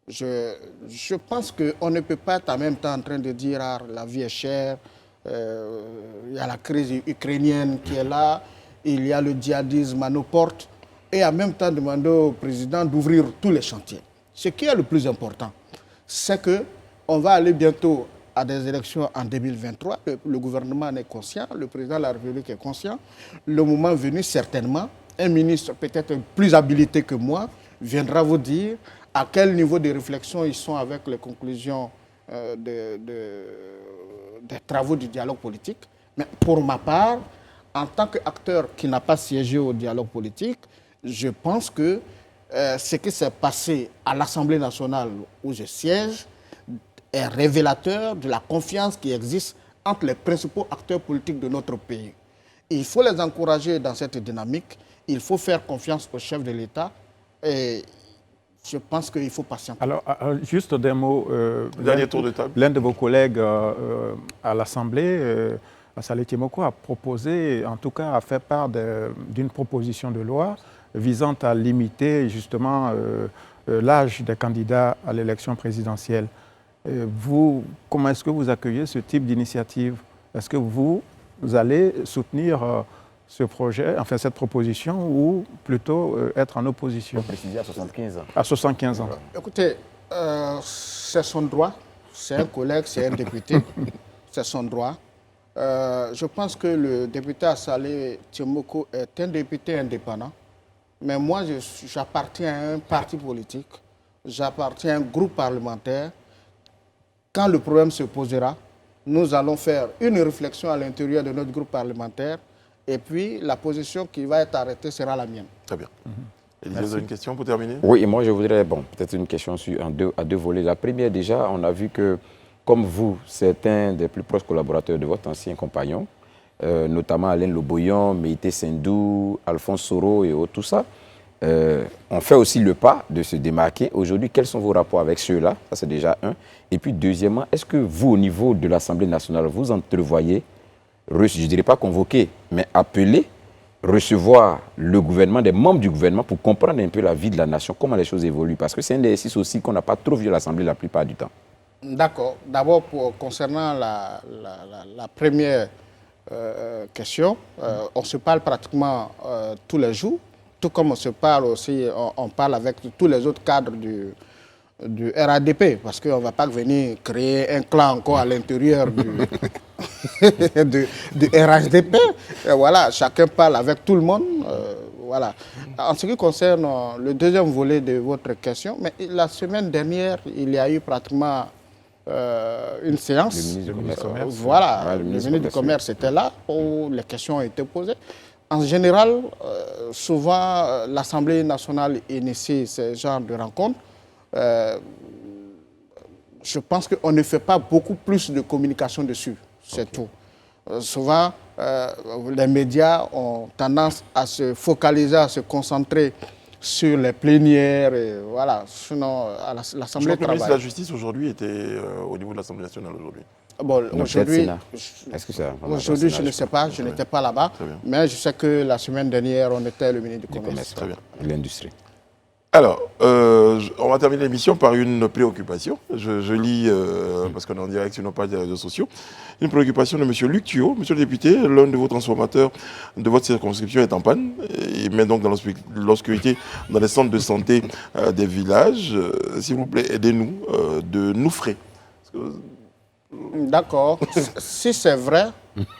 Je pense qu'on ne peut pas être en même temps en train de dire la vie est chère, il y a la crise ukrainienne qui est là, il y a le djihadisme à nos portes, et en même temps demander au président d'ouvrir tous les chantiers. Ce qui est le plus important, c'est qu'on va aller bientôt à des élections en 2023. Le gouvernement en est conscient, le président de la République est conscient. Le moment venu, certainement, un ministre peut-être plus habilité que moi viendra vous dire à quel niveau de réflexion ils sont avec les conclusions des travaux du dialogue politique. Mais pour ma part, en tant qu'acteur qui n'a pas siégé au dialogue politique, je pense que ce qui s'est passé à l'Assemblée nationale où je siège est révélateur de la confiance qui existe entre les principaux acteurs politiques de notre pays. Il faut les encourager dans cette dynamique, il faut faire confiance au chef de l'État et je pense qu'il faut patienter. Alors, juste des mots. Dernier tour de table. L'un de vos collègues à l'Assemblée, Saleh Timoko, a proposé, en tout cas, a fait part d'une proposition de loi visant à limiter justement l'âge des candidats à l'élection présidentielle. Vous, comment est-ce que vous accueillez ce type d'initiative? Est-ce que vous allez soutenir ce projet, enfin cette proposition, ou plutôt être en opposition? Vous précisez à 75 ans. À 75 ans. Écoutez, c'est son droit. C'est un collègue, c'est un député. C'est son droit. Je pense que le député Saleh Timoko est un député indépendant. Mais moi, j'appartiens à un parti politique. J'appartiens à un groupe parlementaire. Quand le problème se posera, nous allons faire une réflexion à l'intérieur de notre groupe parlementaire. Et puis, la position qui va être arrêtée sera la mienne. Très bien. Élisée, vous avez une question pour terminer? Oui, et moi je voudrais, peut-être une question à deux volets. La première, déjà, on a vu que, comme vous, certains des plus proches collaborateurs de votre ancien compagnon, notamment Alain Loboyan, Meïté Sendou, Alphonse Soro et tout ça, ont fait aussi le pas de se démarquer. Aujourd'hui, quels sont vos rapports avec ceux-là? Ça, c'est déjà un. Et puis, deuxièmement, est-ce que vous, au niveau de l'Assemblée nationale, vous entrevoyez, je ne dirais pas convoquer, mais appeler, recevoir le gouvernement, des membres du gouvernement pour comprendre un peu la vie de la nation, comment les choses évoluent? Parce que c'est un exercice aussi qu'on n'a pas trop vu à l'Assemblée la plupart du temps. D'accord. D'abord, concernant la première question, on se parle pratiquement tous les jours, tout comme on se parle aussi, on parle avec tous les autres cadres du RADP, parce qu'on ne va pas venir créer un clan encore à l'intérieur du RHDP. Et voilà, chacun parle avec tout le monde. Voilà. En ce qui concerne le deuxième volet de votre question, mais la semaine dernière, il y a eu pratiquement une séance. Le ministre du Commerce. Voilà, Ouais, le ministre du Commerce était là où les questions ont été posées. En général, souvent, l'Assemblée nationale initie ce genre de rencontres. Je pense qu'on ne fait pas beaucoup plus de communication dessus, c'est tout. Souvent, les médias ont tendance à se focaliser, à se concentrer sur les plénières, et voilà. Sinon, l'Assemblée Je crois que le ministre de la travaille. Justice aujourd'hui était au niveau de l'Assemblée nationale aujourd'hui. Bon, Non, aujourd'hui, Est-ce que c'est aujourd'hui, je ne sais pas, je n'étais pas là-bas, mais je sais que la semaine dernière, on était le ministre du Commerce. Très bien. L'industrie. Alors, on va terminer l'émission par une préoccupation. Je lis, parce qu'on est en direct sur nos pages des réseaux sociaux, une préoccupation de M. Luc Thuot. Monsieur le député, l'un de vos transformateurs de votre circonscription est en panne. Il met donc dans l'obscurité dans les centres de santé des villages. S'il vous plaît, aidez-nous de nous frais. D'accord. Si c'est vrai,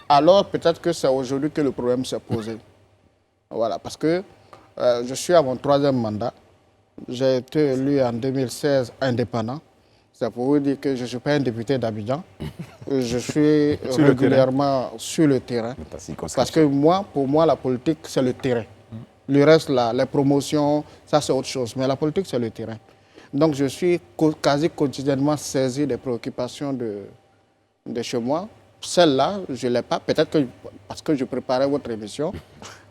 alors peut-être que c'est aujourd'hui que le problème s'est posé. Voilà, parce que je suis à mon 3e mandat. J'ai été élu en 2016 indépendant. C'est pour vous dire que je ne suis pas un député d'Abidjan. Je suis régulièrement sur le terrain. Parce que pour moi, la politique, c'est le terrain. Le reste, là, les promotions, ça c'est autre chose. Mais la politique, c'est le terrain. Donc je suis quasi quotidiennement saisi des préoccupations de chez moi. Celle-là, je ne l'ai pas, peut-être que parce que je préparais votre émission.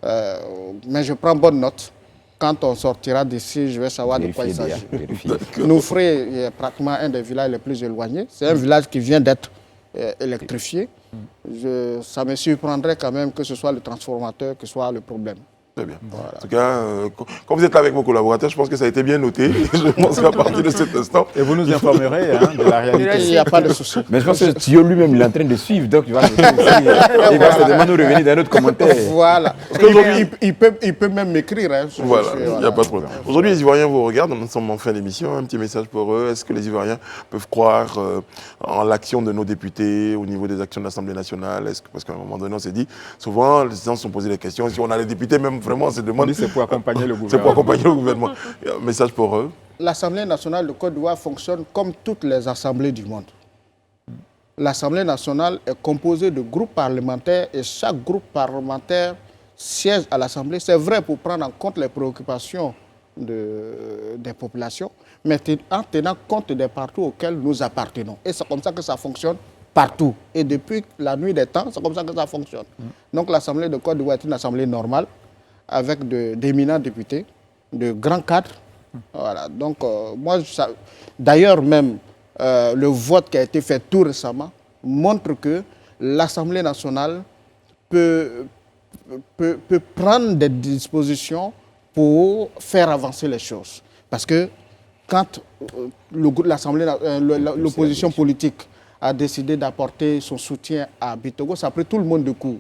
Mais je prends bonne note. Quand on sortira d'ici, je vais savoir de quoi il s'agit. Noufré est pratiquement un des villages les plus éloignés. C'est un village qui vient d'être électrifié. Ça me surprendrait quand même que ce soit le transformateur qui soit le problème. Très bien. Voilà. En tout cas, quand vous êtes là avec vos collaborateurs, je pense que ça a été bien noté. Je pense qu'à partir de cet instant... Et vous nous informerez de la réalité. Il n'y a pas de souci. Mais je pense que Thio lui-même, il est en train de suivre, donc il va se demander de revenir dans notre commentaire. Voilà. Il peut même m'écrire. Hein, voilà, il n'y a pas de problème. Aujourd'hui, les Ivoiriens vous regardent, nous sommes en fin d'émission, un petit message pour eux. Est-ce que les Ivoiriens peuvent croire en l'action de nos députés au niveau des actions de l'Assemblée nationale? Parce qu'à un moment donné, on s'est dit, souvent, les gens se sont posés des questions. Si on a les députés, même vraiment, on se demande... C'est pour accompagner le gouvernement. C'est pour accompagner le gouvernement. Un message pour eux. L'Assemblée nationale de Côte d'Ivoire fonctionne comme toutes les assemblées du monde. L'Assemblée nationale est composée de groupes parlementaires et chaque groupe parlementaire siège à l'Assemblée. C'est vrai pour prendre en compte les préoccupations des populations, mais en tenant compte des partis auxquels nous appartenons. Et c'est comme ça que ça fonctionne partout. Et depuis la nuit des temps, c'est comme ça que ça fonctionne. Donc l'Assemblée de Côte d'Ivoire est une assemblée normale, avec d'éminents députés, de grands cadres. Voilà. Donc, d'ailleurs, même le vote qui a été fait tout récemment montre que l'Assemblée nationale peut prendre des dispositions pour faire avancer les choses. Parce que quand l'opposition politique a décidé d'apporter son soutien à Bitogo, ça a pris tout le monde de court.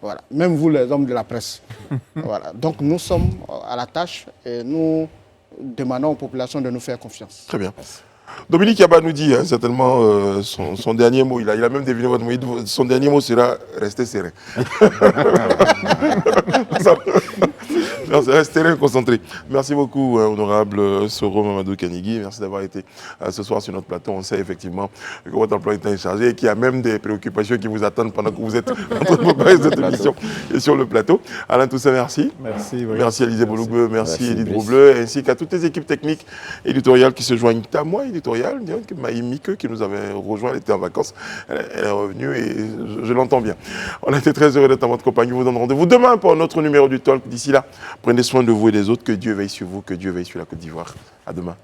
Voilà. Même vous, les hommes de la presse. Voilà. Donc nous sommes à la tâche et nous demandons aux populations de nous faire confiance. Très bien. Dominique Yaba nous dit certainement son dernier mot, il a même deviné votre mot, son dernier mot sera « rester serein ». Restez serein, concentré. Merci beaucoup, honorable Soro Mamadou Kanigui. Merci d'avoir été ce soir sur notre plateau. On sait effectivement que votre emploi est chargé et qu'il y a même des préoccupations qui vous attendent pendant que vous êtes en train de préparer cette émission et sur le plateau. Alain Toussaint, merci. Merci. Oui. Merci Alizé Bouloubeu, merci Edith Broubleu, ainsi qu'à toutes les équipes techniques éditoriales qui se joignent à moi, éditoriale, Maïm Mike, qui nous avait rejoint, elle était en vacances, elle est revenue et je l'entends bien. On a été très heureux d'être en votre compagnie. Vous donne rendez-vous demain pour un autre numéro du Talk. D'ici là, prenez soin de vous et des autres. Que Dieu veille sur vous, que Dieu veille sur la Côte d'Ivoire. À demain.